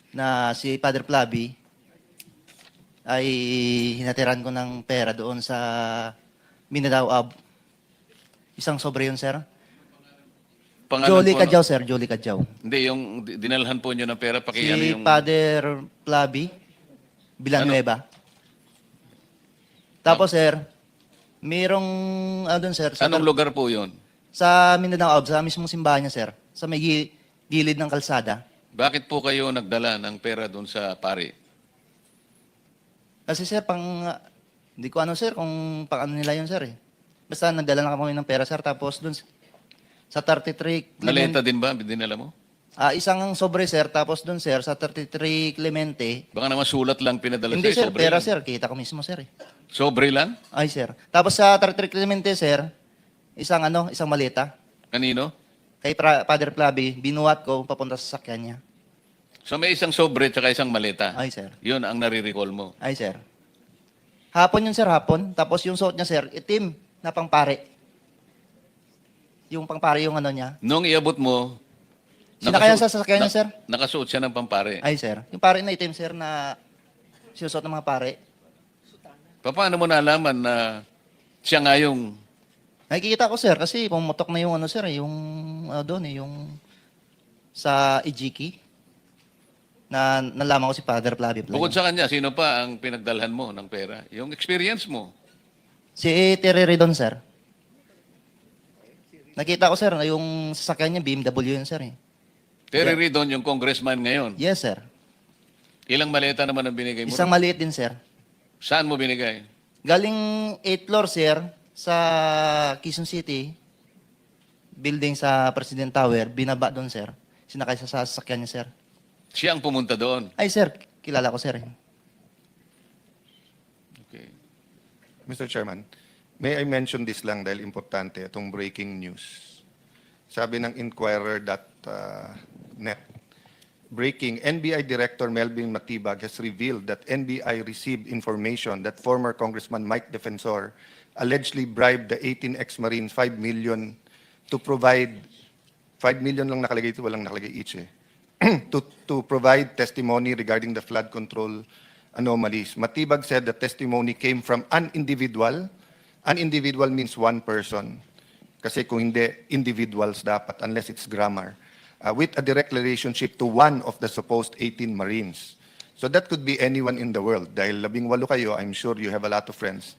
Speaker 13: na si Father Flavi ay hinatiran ko ng pera doon sa Mindanao Ab. Isang sobre yun, sir.
Speaker 4: Pangalan
Speaker 13: Julie
Speaker 4: po,
Speaker 13: Cadjao, sir. Julie Cadjao.
Speaker 4: Hindi, yung dinalhan po niyo ng pera,
Speaker 13: Si
Speaker 4: pakiano yung...
Speaker 13: Father Flavi, Villanueva. Tapos, sir, mayroong, doon, sir,
Speaker 4: Anong lugar po yun?
Speaker 13: sa Mindanao Ab, sa mismong simbahan niya, sir, sa may gilid ng kalsada.
Speaker 4: Bakit po kayo nagdala ng pera doon sa pari?
Speaker 13: Kasi sir, hindi ko ano sir, kung pang ano nila yun sir eh. Basta nagdala na kami ng pera sir, tapos dun sa 33
Speaker 4: Maleta din ba? Dinala mo?
Speaker 13: isang sobre sir, tapos dun sir, sa 33 Clemente,
Speaker 4: Baka naman sulat lang pinadala
Speaker 13: hindi
Speaker 4: sa'yo,
Speaker 13: sir,
Speaker 4: sobre
Speaker 13: pera
Speaker 4: lang.
Speaker 13: sir, kita ko mismo sir eh.
Speaker 4: Sobre lang?
Speaker 13: Ay sir. Tapos sa 33 Clemente sir, isang maleta.
Speaker 4: Kanino?
Speaker 13: Kay Father Flavi, binuhat ko papunta sa sasakyan niya.
Speaker 4: So may isang sobre tsaka isang maleta.
Speaker 13: Ay sir.
Speaker 4: Yun ang nare-recall mo.
Speaker 13: Ay sir. Hapon yun sir, hapon. Tapos yung suot niya sir, itim na pangpare. Yung pangpare yung ano niya.
Speaker 4: Nung iabot mo,
Speaker 13: Sinakyan sa sasakyan niya sir?
Speaker 4: nakasuot siya ng pampare.
Speaker 13: Ay sir. Yung pare na itim sir na sinusuot ng mga pare.
Speaker 4: Paano mo nalaman na siya nga yung...
Speaker 13: Nakikita ko sir kasi pumutok na yung ano sir, yung doon yung sa Ijiki na nalaman ko si Father Flavi.
Speaker 4: Bukod sa kanya, sino pa ang pinagdalhan mo ng pera? Yung experience mo.
Speaker 13: Si Terry Redon sir. Nakita ko sir na yung sasakyan niya BMW yun sir eh.
Speaker 4: Terry Ridon, yung congressman ngayon.
Speaker 13: Yes sir.
Speaker 4: Ilang maleta naman ang binigay mo?
Speaker 13: Isang maliit din sir.
Speaker 4: Saan mo binigay?
Speaker 13: Galing 8th floor sir sa Quezon City building sa President Tower, binaba doon sir. Sinakay sa sasakyan niya sir.
Speaker 4: Siya ang pumunta doon.
Speaker 13: Ay sir, kilala ko sir.
Speaker 4: Okay.
Speaker 9: Mr. Chairman, may I mention this lang dahil importante itong breaking news. Sabi ng Inquirer.net, breaking, NBI Director Melvin Matibag has revealed that NBI received information that former Congressman Mike Defensor allegedly bribed the 18 ex-Marines 5 million to provide, 5 million lang nakalagay ito, walang nakalagay each eh, to provide testimony regarding the flood control anomalies. Matibag said the testimony came from an individual. An individual means one person. Kasi kung hindi, individuals dapat, unless it's grammar. With a direct relationship to one of the supposed 18 Marines. So that could be anyone in the world. Dahil 18 kayo, I'm sure you have a lot of friends.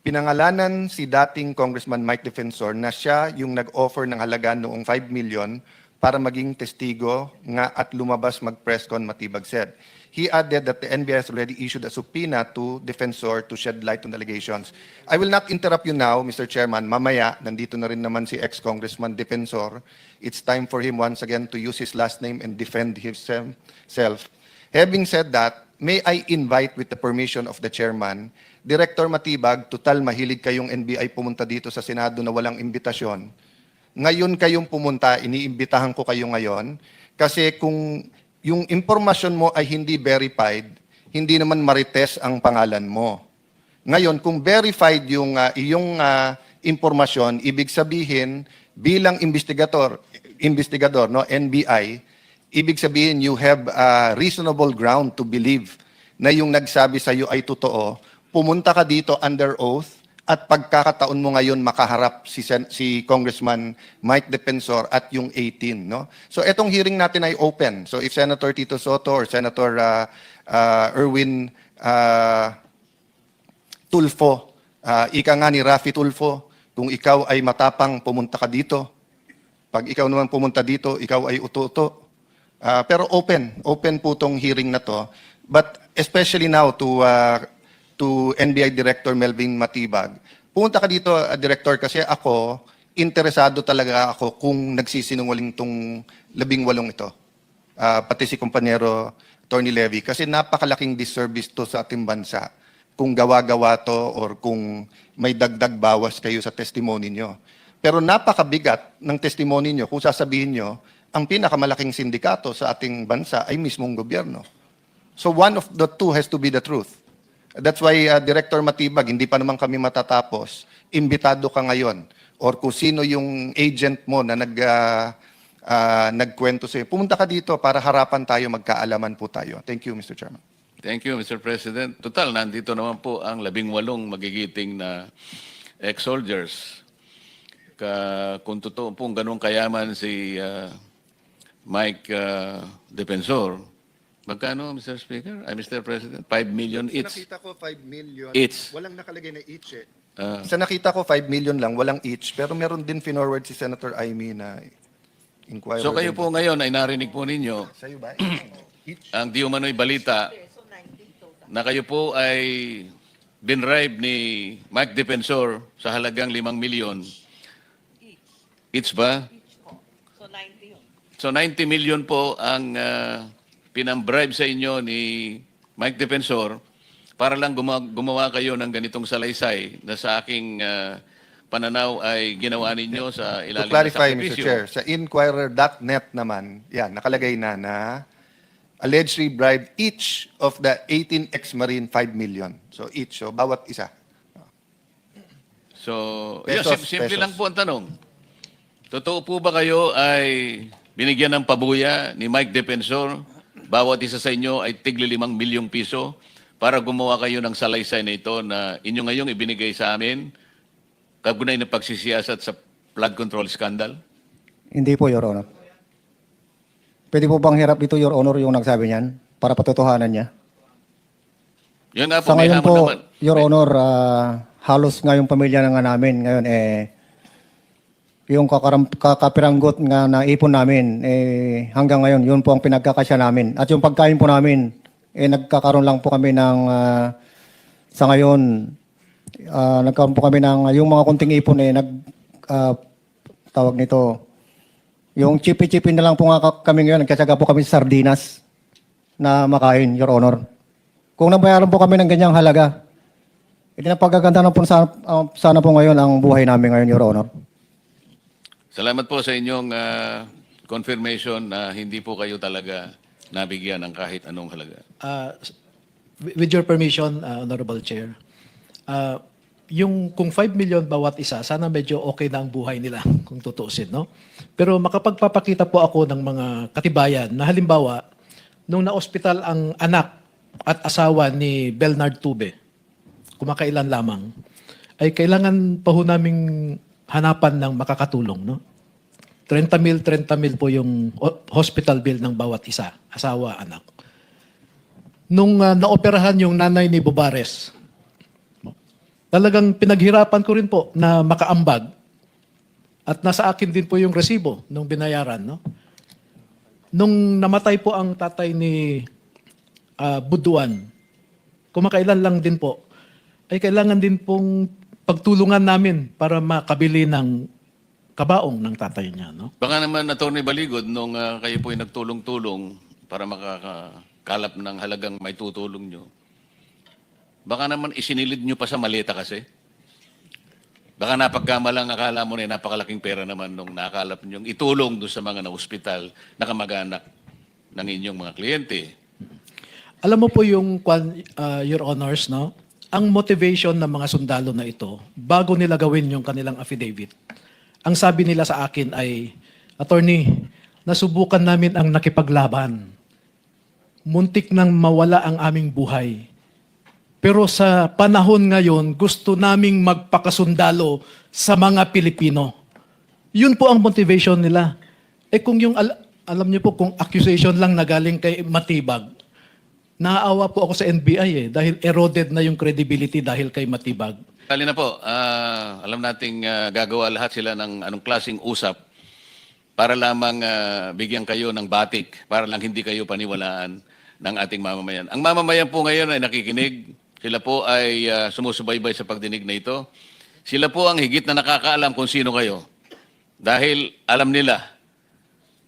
Speaker 9: Pinangalanan si dating Congressman Mike Defensor na siya yung nag-offer ng halaga noong 5 million para maging testigo nga at lumabas mag-press con, Matibag said. He added that the NBI has already issued a subpoena to Defensor to shed light on the allegations. I will not interrupt you now, Mr. Chairman. Mamaya, nandito na rin naman si ex-Congressman Defensor. It's time for him once again to use his last name and defend himself. Having said that, may I invite with the permission of the Chairman, Director Matibag, total mahilig kayong NBI pumunta dito sa Senado na walang imbitasyon. Ngayon kayong pumunta, iniimbitahan ko kayo ngayon, kasi kung yung impormasyon mo ay hindi verified, hindi naman marites ang pangalan mo. Ngayon, kung verified yung iyong impormasyon, ibig sabihin, bilang investigador, no, NBI, ibig sabihin you have a reasonable ground to believe na yung nagsabi sa iyo ay totoo. Pumunta ka dito under oath, at pagkakataon mo ngayon makaharap si Congressman Mike Defensor at yung 18, no? So etong hearing natin ay open. So if Senator Tito Soto or Senator Erwin Tulfo, ika nga ni Raffy Tulfo, kung ikaw ay matapang, pumunta ka dito. Pag ikaw naman pumunta dito, ikaw ay uto-uto. Pero open po tong hearing na to. But especially now to NBI Director Melvin Matibag. Pumunta ka dito, Director, kasi ako, interesado talaga ako kung nagsisinungaling tong 18 ito. Pati si Kumpanyero Tony Levy. Kasi napakalaking disservice to sa ating bansa kung gawa-gawa to or kung may dagdag bawas kayo sa testimony nyo. Pero napakabigat ng testimony nyo kung sasabihin nyo, ang pinakamalaking sindikato sa ating bansa ay mismong gobyerno. So one of the two has to be the truth. That's why, Director Matibag, hindi pa naman kami matatapos. Imbitado ka ngayon. Or kung sino yung agent mo na nagkwento sa'yo. Pumunta ka dito para harapan tayo, magkaalaman po tayo. Thank you, Mr. Chairman.
Speaker 4: Thank you, Mr. President. Total, nandito naman po ang 18 magigiting na ex-soldiers. Kung totoo pong ganun kayaman si Mike Defensor, magkano, Mr. Speaker? Mr. President? 5 million each.
Speaker 9: Nakita ko 5 million.
Speaker 4: Each.
Speaker 9: Walang nakalagay na each eh.
Speaker 4: Ah.
Speaker 9: Sa nakita ko 5 million lang, walang each. Pero meron din finorward si Senator Amy na Inquirer.
Speaker 4: So kayo po ngayon ay narinig po ninyo
Speaker 9: Sa'yo ba?
Speaker 4: ang di umano'y balita na kayo po ay binribe ni Mike Defensor sa halagang 5 milyon. Each ba?
Speaker 2: So 90 yun.
Speaker 4: So 90 million po ang pinambribe sa inyo ni Mike Defensor para lang gumawa kayo ng ganitong salaysay na sa aking pananaw ay ginawa ninyo sa
Speaker 9: To
Speaker 4: ilalim ng
Speaker 9: clarify, Mr.
Speaker 4: sakripisyo.
Speaker 9: Chair, sa Inquirer.net naman, yan, nakalagay na allegedly bribed each of the 18 ex-Marine 5 million. So each, so bawat isa.
Speaker 4: So,
Speaker 9: Pesos,
Speaker 4: simple
Speaker 9: pesos.
Speaker 4: lang po ang tanong. Totoo po ba kayo ay binigyan ng pabuya ni Mike Defensor, bawat isa sa inyo ay tigli 5 milyong piso para gumawa kayo ng salaysay na ito na inyo ngayong ibinigay sa amin, kagunay na pagsisiyasat sa flood control scandal?
Speaker 8: Hindi po, Your Honor. Pwede po bang hirap dito, Your Honor, yung nagsabi niyan para patotohanan niya?
Speaker 4: Yun nga po,
Speaker 8: Sa
Speaker 4: may
Speaker 8: ngayon
Speaker 4: hamon
Speaker 8: po,
Speaker 4: naman.
Speaker 8: Your Honor, halos nga yung pamilya na nga namin ngayon, yung kakapiranggot nga na ipon namin, hanggang ngayon, yun po ang pinagkakasya namin. At yung pagkain po namin, nagkakaroon lang po kami ng, sa ngayon, nagkaroon po kami ng, yung mga kunting ipon, tawag nito, yung chipi-chipi na lang po nga kami ngayon, nagkatsaga po kami sa sardinas na makain, Your Honor. Kung nabayaran po kami ng ganyang halaga, hindi na pagkaganda na po sana po ngayon ang buhay namin ngayon, Your Honor.
Speaker 4: Salamat po sa inyong confirmation na hindi po kayo talaga nabigyan ng kahit anong halaga.
Speaker 10: With your permission, Honorable Chair, yung kung 5 million bawat isa, sana medyo okay na ang buhay nila kung tutuusin, no? Pero makapagpapakita po ako ng mga katibayan na halimbawa, nung na-hospital ang anak at asawa ni Bernard Tube, kumakailan lamang, ay kailangan pa ho naming hanapan ng makakatulong, no? 30 mil po yung hospital bill ng bawat isa, asawa, anak. Nung naoperahan yung nanay ni Bobares, talagang pinaghirapan ko rin po na makaambag at nasa akin din po yung resibo nung binayaran. No? Nung namatay po ang tatay ni Buduan, kumakailan lang din po, ay kailangan din pong pagtulungan namin para makabili ng kabaong ng tatay niya. No?
Speaker 4: Baka naman, Atty. Baligod, nung kayo po ay nagtulong-tulong para makakalap ng halagang may tutulong nyo, baka naman isinilid nyo pa sa maleta kasi. Baka napagkamalang akala mo na napakalaking pera naman nung nakalap nyo itulong doon sa mga na-hospital na kamag-anak ng inyong mga kliyente.
Speaker 10: Alam mo po yung, Your Honors, no? Ang motivation ng mga sundalo na ito, bago nila gawin yung kanilang affidavit, ang sabi nila sa akin ay, Attorney, nasubukan namin ang nakipaglaban. Muntik nang mawala ang aming buhay. Pero sa panahon ngayon, gusto naming magpakasundalo sa mga Pilipino. Yun po ang motivation nila. Kung yung, alam niyo po, kung accusation lang na galing kay Matibag, naaawa po ako sa NBI dahil eroded na yung credibility dahil kay Matibag.
Speaker 4: Kali na po, alam nating gagawa lahat sila ng anong klaseng usap para lamang bigyan kayo ng batik, para lang hindi kayo paniwalaan ng ating mamamayan. Ang mamamayan po ngayon ay nakikinig. Sila po ay sumusubaybay sa pagdinig na ito. Sila po ang higit na nakakaalam kung sino kayo. Dahil alam nila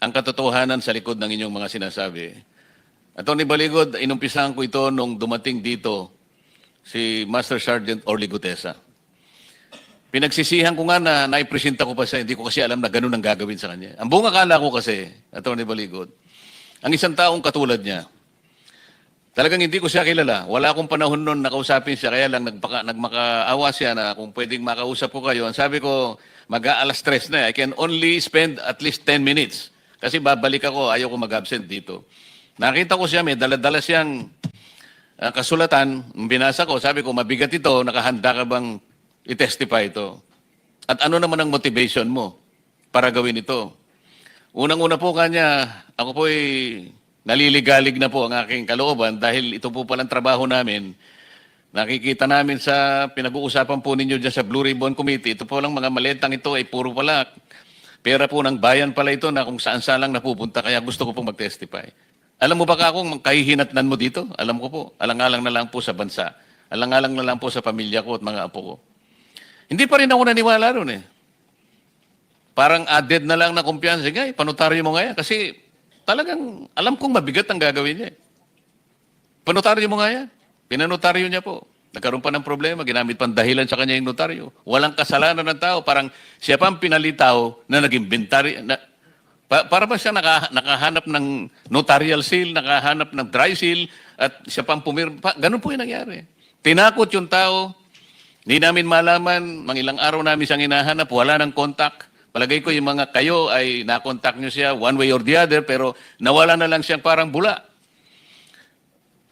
Speaker 4: ang katotohanan sa likod ng inyong mga sinasabi. Atty. Baligod, inumpisahan ko ito nung dumating dito si Master Sergeant Orly Gutesa. Pinagsisihan ko nga na naipresenta ko pa siya, hindi ko kasi alam na ganun ang gagawin sa kanya. Ang buong akala ko kasi, Atty. Baligod, ang isang taong katulad niya, talagang hindi ko siya kilala. Wala akong panahon noon na kausapin siya, kaya lang nagmakaawa siya na kung pwedeng makausap ko kayo. Ang sabi ko, mag-aalas 3 na. I can only spend at least 10 minutes. Kasi babalik ako, ayaw ko mag-absent dito. Nakita ko siya, may dala-dala siyang kasulatan. Binasa ko, sabi ko, mabigat ito, nakahanda ka bang i-testify ito? At ano naman ang motivation mo para gawin ito? Unang-una po kanya, ako po ay naliligalig na po ang aking kalooban dahil ito po palang trabaho namin. Nakikita namin sa pinag-uusapan po ninyo dyan sa Blue Ribbon Committee, ito po lang mga maletang ito ay puro pala Pera po ng bayan pala ito na kung saan-saan lang napupunta, kaya gusto ko pong mag-testify. Alam mo ba kung kahihinatnan mo dito? Alam ko po, alang-alang na lang po sa bansa. Alang-alang na lang po sa pamilya ko at mga apo ko. Hindi pa rin ako naniwala ron eh. Parang added na lang na kumpiyansa. Sige, panotaryo mo nga yan. Kasi talagang alam kong mabigat ang gagawin niya. Panotaryo mo nga yan. Pinanotaryo niya po. Nagkaroon pa ng problema, ginamit pang dahilan sa kanya yung notaryo. Walang kasalanan ng tao, parang siya pa ang pinalitaw na naging bintari. Para ba siya nakahanap ng notarial seal, nakahanap ng dry seal, at siya pang pumirma. Ganun po yung nangyari. Tinakot yung tao, hindi namin malaman, ilang araw namin siyang hinahanap, wala ng contact. Palagay ko yung mga kayo ay na-contact nyo siya one way or the other, pero nawala na lang siyang parang bula.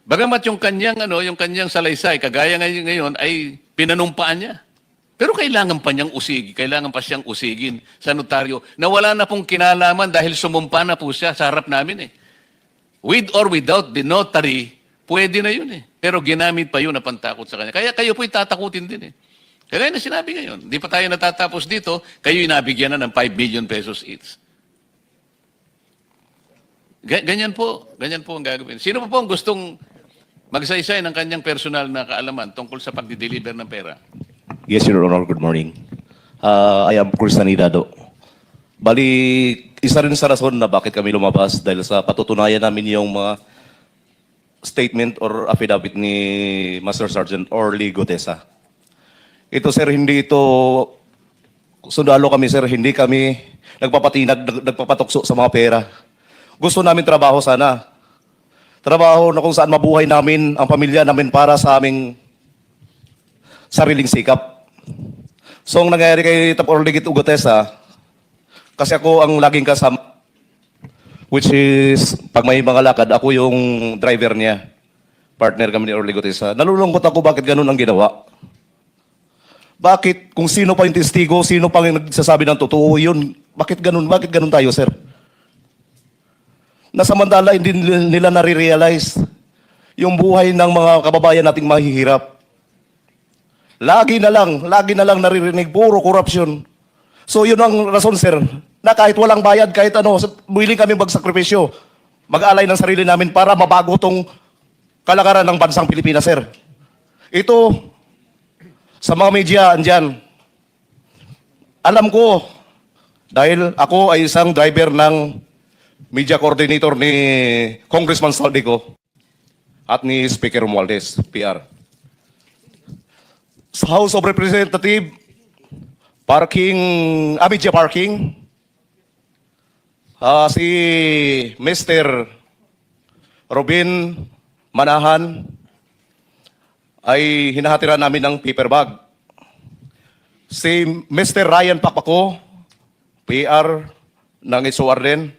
Speaker 4: Bagamat yung kanyang salaysay, kagaya ngayon ay pinanumpaan niya. Pero kailangan pa siyang usigin sa notaryo na wala na pong kinalaman dahil sumumpa na po siya sa harap namin eh. With or without the notary, pwede na yun eh. Pero ginamit pa yun na pantakot sa kanya. Kaya kayo po'y tatakutin din eh. Kaya na sinabi ngayon, di pa tayo natatapos dito, kayo inabigyan na ng 5 million pesos each. Ganyan po ang gagawin. Sino po ang gustong magsaysay ng kanyang personal na kaalaman tungkol sa pagdi-deliver ng pera?
Speaker 14: Yes, Your Honor. Good morning. I am Cristanidado. Bali, isa rin sa rason na bakit kami lumabas dahil sa patutunayan namin yung mga statement or affidavit ni Master Sergeant Orly Gutesa. Ito, sir, hindi ito sundalo kami, sir. Hindi kami nagpapatukso sa mga pera. Gusto namin trabaho sana. Trabaho na kung saan mabuhay namin ang pamilya namin para sa aming sariling sikap. So, ang nangyayari kay Tap Orly Gutesa, kasi ako ang laging kasama, which is, pag may mga lakad, ako yung driver niya. Partner kami ni Orly Gutesa. Nalulungkot ako bakit ganun ang ginawa. Bakit, kung sino pa yung testigo, sino pa yung nagsasabi ng totoo, yun, bakit ganun tayo, sir? Nasamantala, hindi nila nare-realize yung buhay ng mga kababayan nating mahihirap. Lagi na lang naririnig, puro korupsyon. So yun ang rason, sir, na kahit walang bayad, kahit willing kami magsakripisyo, mag-alay ng sarili namin para mabago tong kalakaran ng bansang Pilipinas, sir. Ito, sa mga media, andyan, alam ko, dahil ako ay isang driver ng media coordinator ni Congressman Saldico at ni Speaker Romualdez, PR. Sa House of Representatives, media parking, si Mr. Robin Manahan ay hinahatiran namin ng paper bag. Si Mr. Ryan Papako, PR ng SOR din,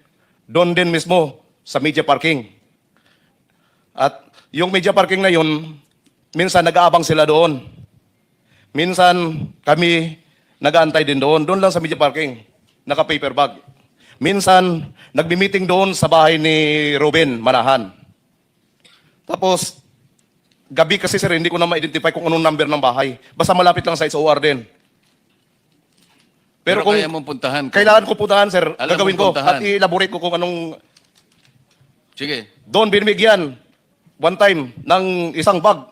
Speaker 14: doon din mismo sa media parking. At yung media parking na yun, minsan nag-aabang sila doon. Minsan kami nag-aantay din doon lang sa media parking, naka-paper bag. Minsan nagbi-meeting doon sa bahay ni Robin Manahan. Tapos, gabi kasi, sir, hindi ko na ma-identify kung anong number ng bahay. Basta malapit lang sa SOR din.
Speaker 4: Pero kung kaya mong puntahan.
Speaker 14: Kailangan ko puntahan, sir.
Speaker 4: Alam
Speaker 14: Gagawin
Speaker 4: mong
Speaker 14: ko.
Speaker 4: puntahan.
Speaker 14: At i-elaborate ko kung anong...
Speaker 4: Sige.
Speaker 14: Doon binibigyan, one time, ng isang bag.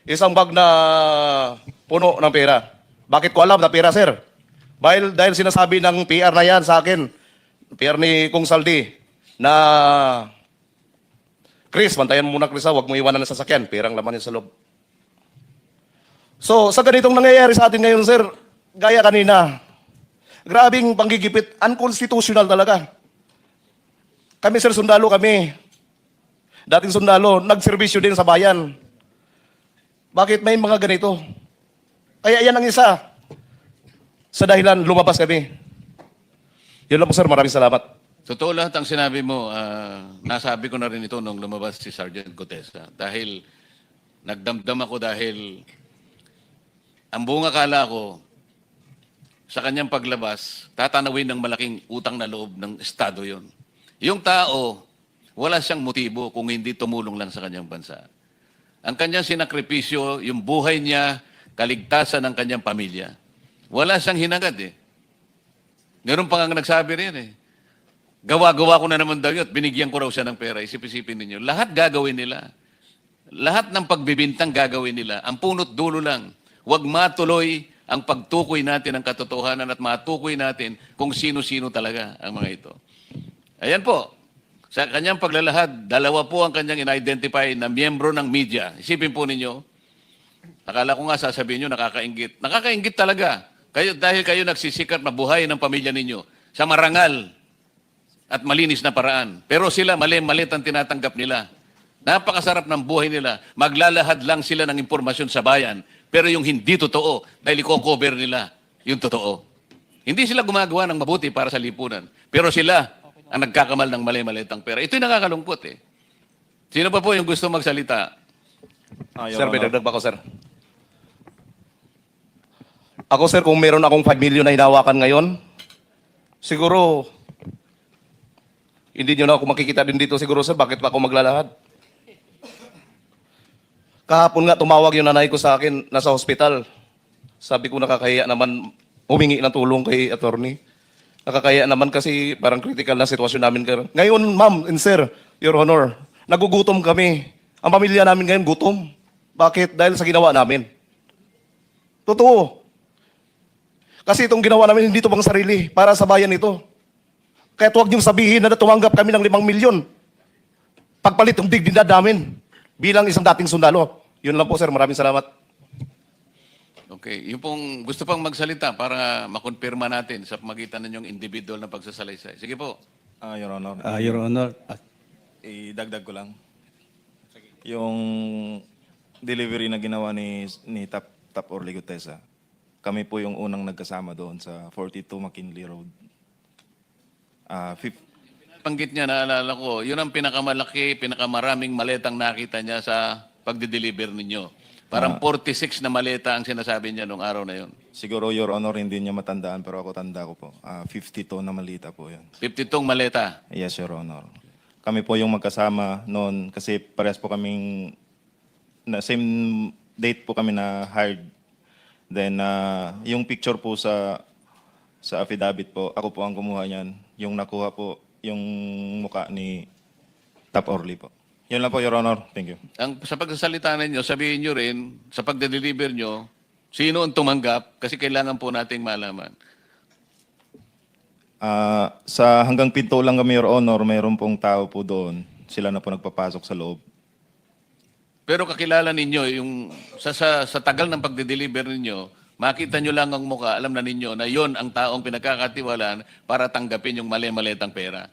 Speaker 14: Isang bag na puno ng pera. Bakit ko alam na pera, sir? Dahil sinasabi ng PR na yan sa akin, PR ni Kung Saldi, na Chris, bantayan mo muna, Chris, huwag mo iwanan ng sasakyan. Perang laman yun sa loob. So, sa ganitong nangyayari sa atin ngayon, sir, gaya kanina, grabing panggigipit, unconstitutional talaga. Kami, sir, sundalo kami. Dating sundalo, nagserbisyo din sa bayan. Bakit may mga ganito? Kaya yan ang isa sa dahilan lumabas kami. Yun lang po, sir. Maraming salamat.
Speaker 4: Totoo lahat ang sinabi mo. Nasabi ko na rin ito nung lumabas si Sergeant Gutesa. Dahil nagdamdam ako dahil ang buong akala ko sa kanyang paglabas, tatanawin ng malaking utang na loob ng Estado yon. Yung tao, wala siyang motibo kung hindi tumulong lang sa kanyang bansa. Ang kanyang sinakripisyo, yung buhay niya, kaligtasan ng kanyang pamilya. Wala siyang hinagad eh. Meron pa nga nagsabi rin eh. Gawa-gawa ko na naman daw yun at binigyan ko raw siya ng pera. Isip-isipin ninyo. Lahat gagawin nila. Lahat ng pagbibintang gagawin nila. Ang punot dulo lang. Huwag matuloy ang pagtukoy natin ng katotohanan at matukoy natin kung sino-sino talaga ang mga ito. Ayan po. Sa kanyang paglalahad, dalawa po ang kanyang in-identify na miyembro ng media. Isipin po ninyo, akala ko nga sasabihin nyo, nakakaingit. Nakakaingit talaga. Dahil kayo nagsisikat mabuhay ng pamilya ninyo sa marangal at malinis na paraan. Pero sila, mali-malit ang tinatanggap nila. Napakasarap ng buhay nila. Maglalahad lang sila ng impormasyon sa bayan. Pero yung hindi totoo, dahil i-cover nila yung totoo. Hindi sila gumagawa ng mabuti para sa lipunan. Pero sila ang nagkakamal ng mali-malitang pera. Ito'y nakakalungkot eh. Sino pa po yung gusto magsalita?
Speaker 14: Sir, may dagdag ba ako, sir? Ako, sir, kung meron akong 5 million na hinawakan ngayon, siguro, hindi nyo na ako makikita din dito siguro, sir. Bakit pa ako maglalahad? Kahapon nga, tumawag yung nanay ko sa akin, nasa hospital. Sabi ko, nakakahiya naman, humingi ng tulong kay attorney. Nakakahiya naman kasi parang critical na sitwasyon namin. Ngayon, ma'am and sir, your honor, nagugutom kami. Ang pamilya namin ngayon gutom. Bakit? Dahil sa ginawa namin. Totoo. Kasi itong ginawa namin, hindi ito pang sarili, para sa bayan ito. Kaya huwag niyong sabihin na tumanggap kami ng 5 milyon. Pagpalit ng dignidad namin bilang isang dating sundalo. Yun lang po, sir. Maraming salamat.
Speaker 4: Okay. Yung pong gusto pang magsalita para makonfirma natin sa pamagitan ninyong individual na pagsasalaysay. Sige po.
Speaker 5: Your Honor.
Speaker 10: Your Honor,
Speaker 5: Idagdag ko lang. Yung delivery na ginawa ni Tap Orly Gutesa, kami po yung unang nagkasama doon sa 42 McKinley Road.
Speaker 4: Panggit niya, naalala ko, yun ang pinakamalaki, pinakamaraming maletang nakita niya sa pagde-deliver ninyo. Parang 46 na maleta ang sinasabi niya nung araw na yun.
Speaker 5: Siguro, Your Honor, hindi niya matandaan, pero ako tanda ko po. 52 na malita po yun.
Speaker 4: 52 maleta.
Speaker 5: Yes, Your Honor. Kami po yung magkasama noon kasi parehas po kaming, same date po kami na hired. Then, yung picture po sa affidavit po, ako po ang kumuha niyan. Yung nakuha po, yung muka ni Tap Orly po. Yun lang po, Your Honor. Thank you.
Speaker 4: Sa pagsasalita ninyo, sabihin nyo rin, sa pagde-deliver nyo, sino ang tumanggap? Kasi kailangan po nating malaman.
Speaker 5: Sa hanggang pinto lang kami, Your Honor, mayroon pong tao po doon. Sila na po nagpapasok sa loob.
Speaker 4: Pero kakilala ninyo, yung sa tagal ng pagde-deliver ninyo, makita nyo lang ang muka, alam na ninyo na yon ang taong pinagkakatiwalaan para tanggapin yung mali-malitang pera.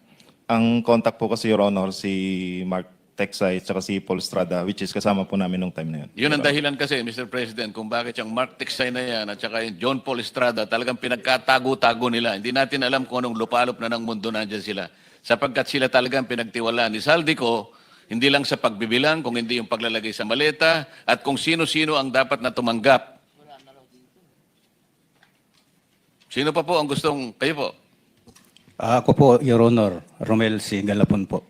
Speaker 5: Ang contact po kasi, Your Honor, si Mark Texay at si Paul Estrada, which is kasama po namin nung time na yun.
Speaker 4: Yun ang dahilan kasi, Mr. President, kung bakit yung Mark Texay na yan at saka yung John Paul Estrada talagang pinagkatago-tago nila. Hindi natin alam kung anong lupalop na ng mundo nandyan sila. Sapagkat sila talagang pinagtiwalaan ni Saldico, hindi lang sa pagbibilang, kung hindi yung paglalagay sa maleta, at kung sino-sino ang dapat na tumanggap. Sino pa po ang gustong, kayo po?
Speaker 15: Ako po, Your Honor, Romel C. Galapon po.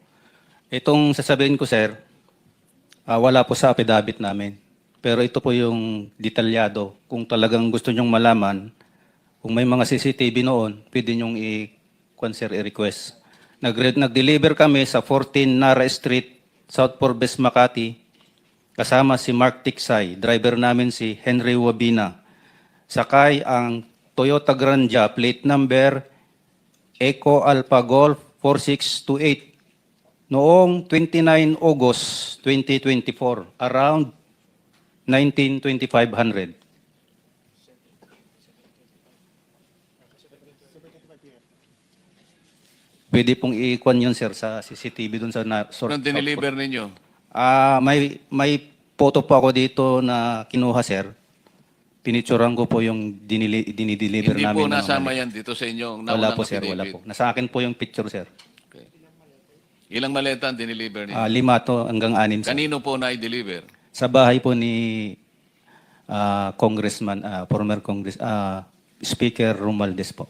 Speaker 15: Itong sasabihin ko, sir, wala po sa affidavit namin. Pero ito po yung detalyado. Kung talagang gusto nyong malaman, kung may mga CCTV noon, pwede nyong i-request. Nag-deliver kami sa 14 Nara Street, South Forbes, Makati, kasama si Mark Tiksay, driver namin si Henry Wabina. Sakay ang Toyota Grandja, plate number Eco Alpha Golf 4628 noong 29 August 2024, around 19:2500. Pwede pong i-kwan yun, sir, sa CCTV dun sa...
Speaker 4: Anong dineliver ninyo?
Speaker 15: May photo po ako dito na kinuha, sir. Pinicturean ko po yung dinideliver
Speaker 4: Hindi
Speaker 15: namin.
Speaker 4: po nasama yan dito sa inyo.
Speaker 15: Wala po, sir. Wala po. Nasa akin po yung picture, sir.
Speaker 4: Okay. Ilang maleta ang dineliver ninyo?
Speaker 15: 5 to hanggang 6, sir.
Speaker 4: Kanino po na i-deliver?
Speaker 15: Sa bahay po ni Congressman, former Speaker Romualdez po.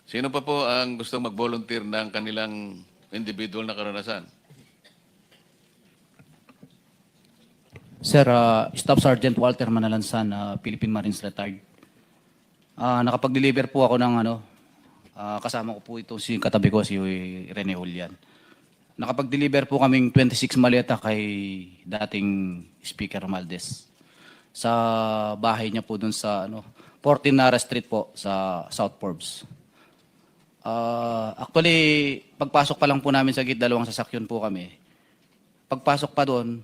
Speaker 4: Sino pa po ang gustong mag-volunteer ng kanilang individual na karanasan?
Speaker 16: Sir, Staff Sergeant Walter Manalansan, Philippine Marines Retired.
Speaker 15: Nakapag-deliver po ako ng kasama ko po ito si katabi ko, si Rene Julian. Nakapag-deliver po kaming 26 maleta kay dating Speaker Romualdez sa bahay niya po dun sa 14 Nara Street po sa South Forbes. Actually, pagpasok pa lang po namin sa gate, 2 sasakyan po kami. Pagpasok pa doon,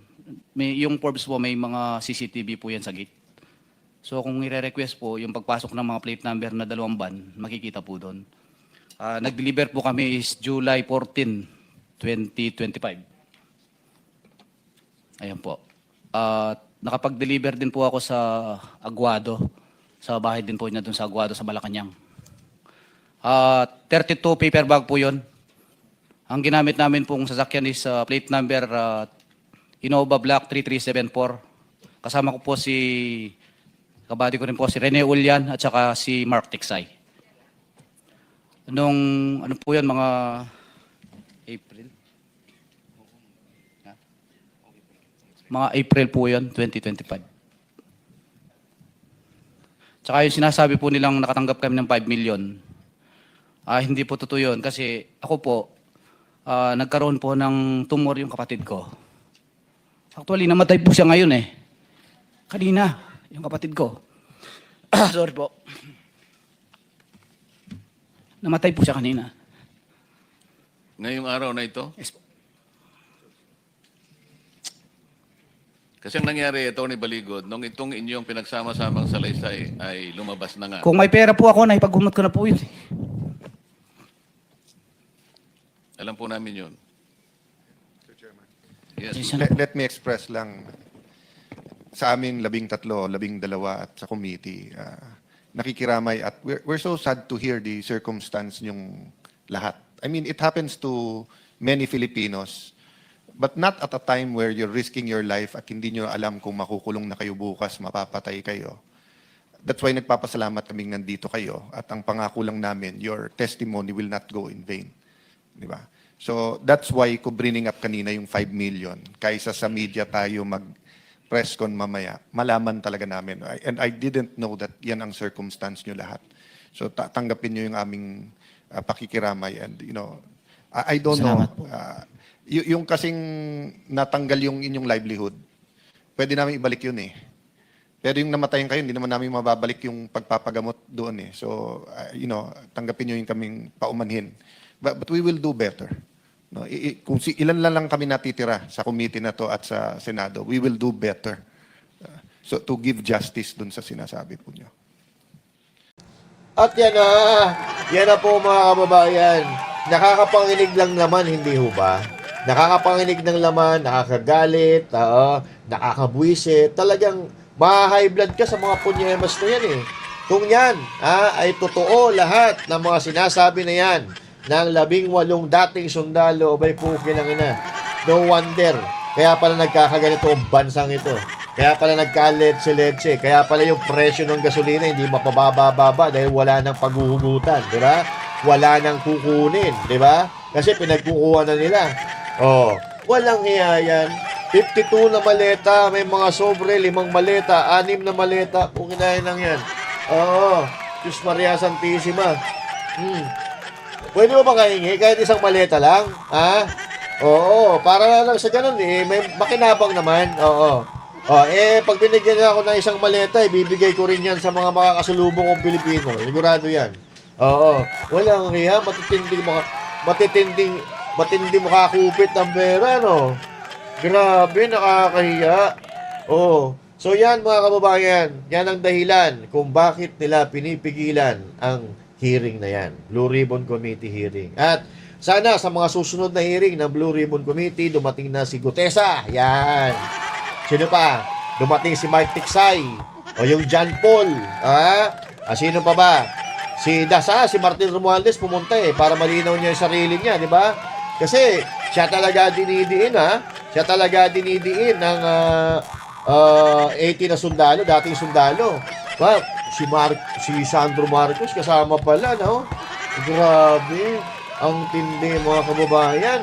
Speaker 15: yung Forbes po may mga CCTV po yan sa gate. So kung i-request po, yung pagpasok ng mga plate number na 2 van, makikita po doon. Nag-deliver po kami is July 14, 2025. Ayan po. Nakapag-deliver din po ako sa Aguado. Sa bahay din po niya doon sa Aguado sa Malacanang. 32 paper bag po yun. Ang ginamit namin pong sasakyan is plate number Innova Black 3374. Kasama ko po kabady ko rin po si Rene Julian at saka si Mark Tiksay. Nung po yun, mga April? Mga April po yun, 2025. Tsaka yung sinasabi po nilang nakatanggap kami ng 5 million. Hindi po totoo yun kasi ako po, nagkaroon po ng tumor yung kapatid ko. Actually, namatay po siya ngayon eh. Kanina, yung kapatid ko. Sorry po. Namatay po siya kanina.
Speaker 4: Ngayong araw na ito?
Speaker 15: Yes po.
Speaker 4: Kasi ang nangyari, Tony Baligod, nung itong inyong pinagsama-samang salaysay ay lumabas na nga.
Speaker 15: Kung may pera po ako, naipagumot ko na po yun.
Speaker 4: Alam po namin yun. Yes.
Speaker 9: Let me express lang sa amin 13, 12 at sa committee, nakikiramay at we're so sad to hear the circumstance yung lahat. I mean, it happens to many Filipinos, but not at a time where you're risking your life at hindi nyo alam kung makukulong na kayo bukas, mapapatay kayo. That's why nagpapasalamat kaming nandito kayo at ang pangako lang namin, your testimony will not go in vain. Di ba? So that's why ko bringing up kanina yung 5 million. Kaysa sa media tayo mag-press con mamaya, malaman talaga namin. And I didn't know that yan ang circumstance nyo lahat. So tanggapin nyo yung aming pakikiramay. And I don't know. Yung kasing natanggal yung inyong livelihood, pwede namin ibalik yun eh. Pero yung namatayan kayo, hindi naman namin mababalik yung pagpapagamot doon eh. So, tanggapin nyo yung kaming paumanhin. But we will do better. No, kung ilan lang kami natitira sa committee na to at sa Senado, we will do better. So to give justice dun sa sinasabi po nyo.
Speaker 7: At yan na po mga kababayan. Nakakapanginig lang naman, hindi ho ba? Nakakapanginig ng laman, nakakagalit, nakakabwisit. Talagang ma-high blood ka sa mga punyemas na yan eh. Kung yan ay totoo lahat ng mga sinasabi na yan ng 18 dating sundalo, abay puki lang ina. No wonder. Kaya pala nagkakaganito ang bansang ito. Kaya pala nagka-letse-letse. Kaya pala yung presyo ng gasolina hindi mapababa-baba dahil wala nang paghuhugutan. Di ba? Wala nang kukunin. Di ba? Kasi pinagkukuha na nila. Walang hiya yan. 52 na maleta, may mga sobre, 5 maleta, 6 na maleta. Kung kinain lang yan. Diyos Maria Santissima. Pwede mo ba kahingi? Kahit isang maleta lang? Para lang sa ganun eh. May makinabang naman. Pag binigyan niya ako ng isang maleta, bibigay ko rin yan sa mga makakasalubong kong Pilipino. Sigurado yan. Walang hiya. Matindi makakupit ng pera, no? Grabe, nakakahiya. So yan mga kababayan, yan ang dahilan kung bakit nila pinipigilan ang hearing na yan. Blue Ribbon Committee hearing. At sana sa mga susunod na hearing ng Blue Ribbon Committee, dumating na si Gutesa. Yan. Sino pa? Dumating si Mike Tiksay. O yung John Paul. Sino pa ba? Si Martin Romualdez pumunta para malinaw niya yung sarili niya, di ba? Kasi siya talaga dinidiin, Siya talaga dinidiin ng 80 na sundalo, dating sundalo. Si Sandro Marcos kasama pala, no? Grabe. Ang tindi, mga kababayan,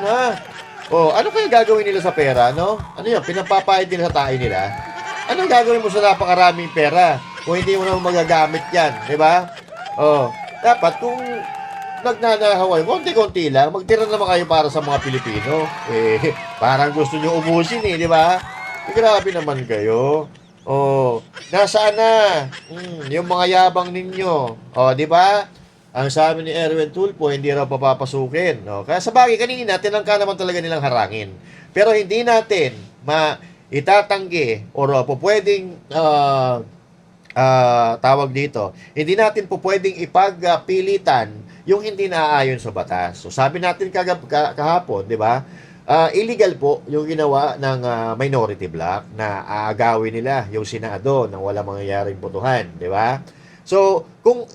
Speaker 7: ano kaya gagawin nila sa pera, no? Ano yan? Pinapapayad din sa tayo nila? Anong gagawin mo sa napakaraming pera kung hindi mo naman magagamit yan, di ba? Dapat kung nagnanakaw kayo, konti-konti lang, magtira naman kayo para sa mga Pilipino. Parang gusto nyo ubusin di ba? Grabe naman kayo. Nasaan na? Yung mga yabang ninyo. Di ba? Ang sabi ni Erwin Tulfo, hindi raw papapasukin. Kaya sa bagay, kanina, tinangka naman talaga nilang harangin. Pero hindi natin itatanggi or pwedeng tawag dito, hindi natin po pwedeng ipagpilitan yung hindi naaayon sa batas. So sabi natin kahapon, di ba? Illegal po yung ginawa ng minority bloc na aagawin nila yung Senado nang wala mangyayaring botohan, di ba? So kung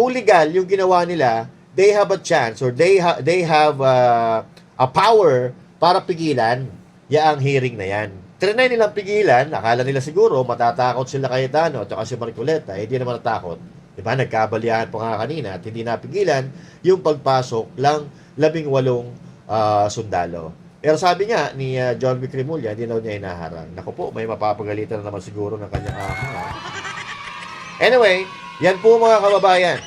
Speaker 7: legal yung ginawa nila, they have a chance or they have a power para pigilan ang hearing na yan. Trinay nilang pigilan, akala nila siguro matatakot sila Cayetano at si Marcoleta, hindi naman natakot. Diba, nagkabalihan pa nga kanina at hindi napigilan yung pagpasok lang 18 sundalo. Pero sabi nga ni John V. Cremulya, hindi daw niya inaharang. Naku po, may mapapagalitan na naman siguro ng kanyang ama. Anyway, yan po mga kababayan.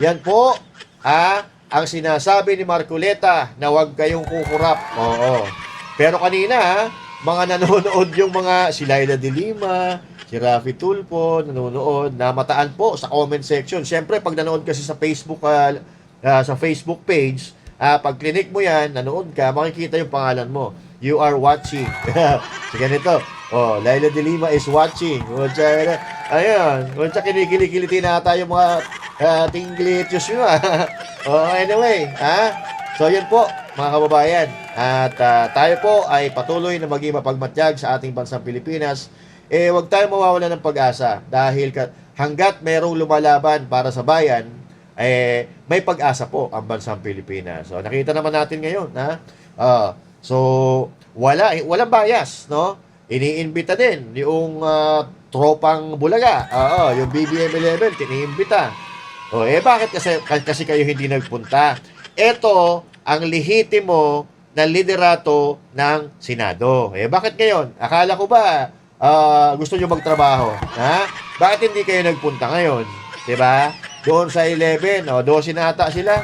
Speaker 7: Yan po ang sinasabi ni Marcoleta na huwag kayong kukurap. Pero kanina, mga nanonood yung mga si Laila de Lima, si Rafi Tulfo, nanonood, namataan po sa comment section. Siyempre, pag nanood kasi sa Facebook page, pag clinic mo yan, nanood ka, makikita yung pangalan mo. You are watching. So, ganito. Laila de Lima is watching. Ayun. Kinikilikiliti na tayo yung mga tinglitius nyo. Anyway, so, yan po, mga kababayan. At tayo po ay patuloy na maging mapagmatyag sa ating bansang Pilipinas. Huwag tayong mawawala ng pag-asa dahil hanggat mayroong lumalaban para sa bayan, may pag-asa po ang bansang Pilipinas. So, nakita naman natin ngayon, so, walang bias, no? Iniimbita din yung tropang Bulaga. Yung BBM 11, tiniimbita. Bakit kasi kayo hindi nagpunta? Ito ang lehitimo na liderato ng Senado. Bakit ngayon? Akala ko ba gusto nyo magtrabaho? Bakit hindi kayo nagpunta ngayon? Diba? Doon sa 11, 12 na ata sila.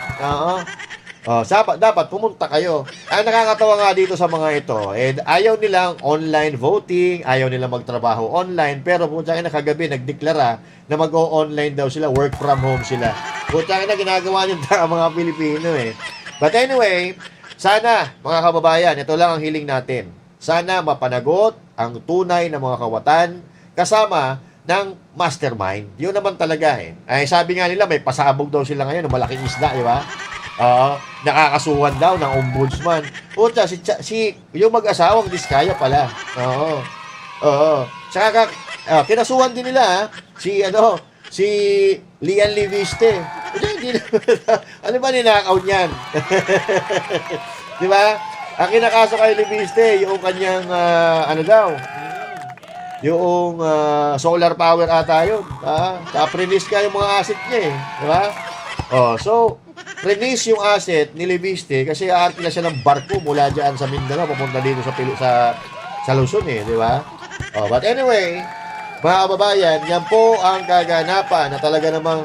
Speaker 7: Dapat pumunta kayo. Ang nakakatawa nga dito sa mga ito, ayaw nilang online voting, ayaw nilang magtrabaho online, pero pumunta na kagabi, nagdeklara na mag-o-online daw sila, work from home sila. Pumunta na ginagawa nyo mga Pilipino But anyway, sana, mga kababayan, ito lang ang hiling natin. Sana mapanagot ang tunay na mga kawatan kasama ng mastermind. Yun naman talaga Ay, sabi nga nila, may pasabog daw sila ngayon ng malaking isda, di ba? Nakakasuhan daw ng ombudsman. Puta, yung mag-asawang Diskaya pala. Tsaka, kinasuhan din nila, si Lian Liviste. Ano ba ninakaw niyan? Di ba? Ang kinakaso kay Liviste, yung kanyang, yung solar power ata yun. Prinis ka yung mga asset niya Di ba? So, prinis yung asset ni Liviste kasi aarkila siya ng barko mula dyan sa Mindanao, papunta dito sa Luzon di ba? But anyway, mga kababayan, yan po ang kaganapan na talaga namang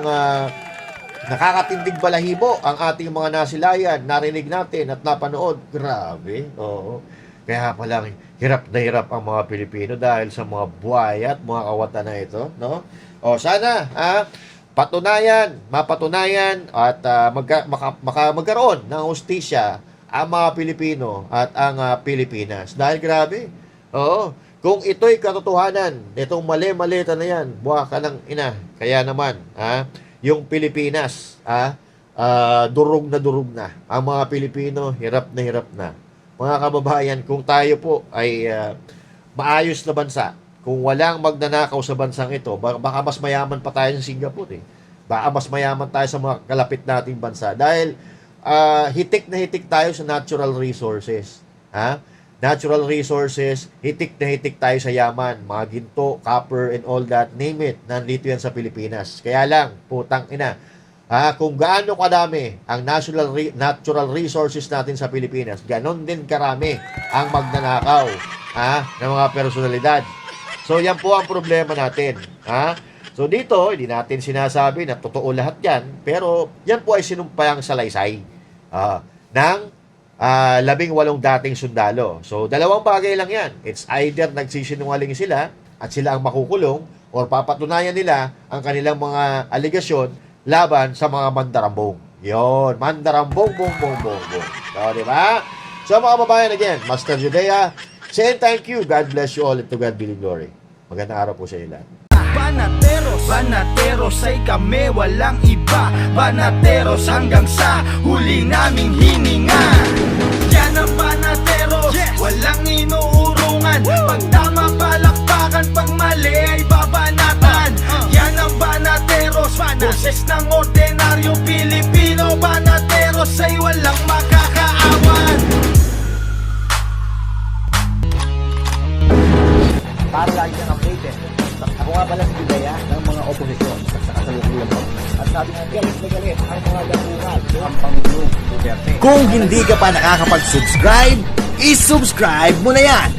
Speaker 7: nakakatindig balahibo ang ating mga nasilayan, narinig natin at napanood. Grabe. Kaya palang hirap na hirap ang mga Pilipino dahil sa mga buhay at mga kawatan na ito, no? Sana mapatunayan at magkaroon ng hustisya ang mga Pilipino at ang Pilipinas. Dahil grabe. Kung ito'y katotohanan, itong mali-malita na yan, buha ka ng ina. Kaya naman, yung Pilipinas, durog na. Ang mga Pilipino, hirap na. Mga kababayan, kung tayo po ay maayos na bansa, kung walang magnanakaw sa bansang ito, baka mas mayaman pa tayo sa Singapore Baka mas mayaman tayo sa mga kalapit nating bansa. Dahil hitik na hitik tayo sa natural resources. Natural resources, hitik na hitik tayo sa yaman, mga ginto, copper, and all that, name it, nandito yan sa Pilipinas. Kaya lang, putang ina, kung gaano kadami ang natural resources natin sa Pilipinas, ganon din karami ang magnanakaw ng mga personalidad. So, yan po ang problema natin. So dito, hindi natin sinasabi na totoo lahat yan, pero yan po ay sinumpayang salaysay ng 18 dating sundalo. So dalawang bagay lang yan. It's either nagsisinungaling sila at sila ang makukulong or papatunayan nila ang kanilang mga aligasyon laban sa mga mandarambong. Yon, mandarambong, bong. So, di ba? So, mga kababayan, again, Master Judea, saying thank you. God bless you all and to God be the glory. Magandang araw po sa inyo lahat.
Speaker 16: Banateros ay kami, walang iba. Banateros hanggang sa huli naming hininga. Yan ang Banateros, walang inuurungan. Pag tama palakpakan, pag mali ay babanatan. Yan ang Banateros, boses ng ordinaryo Pilipino. Banateros ay walang makakaawan.
Speaker 7: Para lagi kang updated. Ako nga pala si Bidaya ng mga oposisyon sa kasalukuyan ko. At sabi nga, galit na galit ang mga lapungan ng Pangulong Duterte.
Speaker 16: Kung hindi ka pa nakakapag-subscribe, isubscribe mo na yan!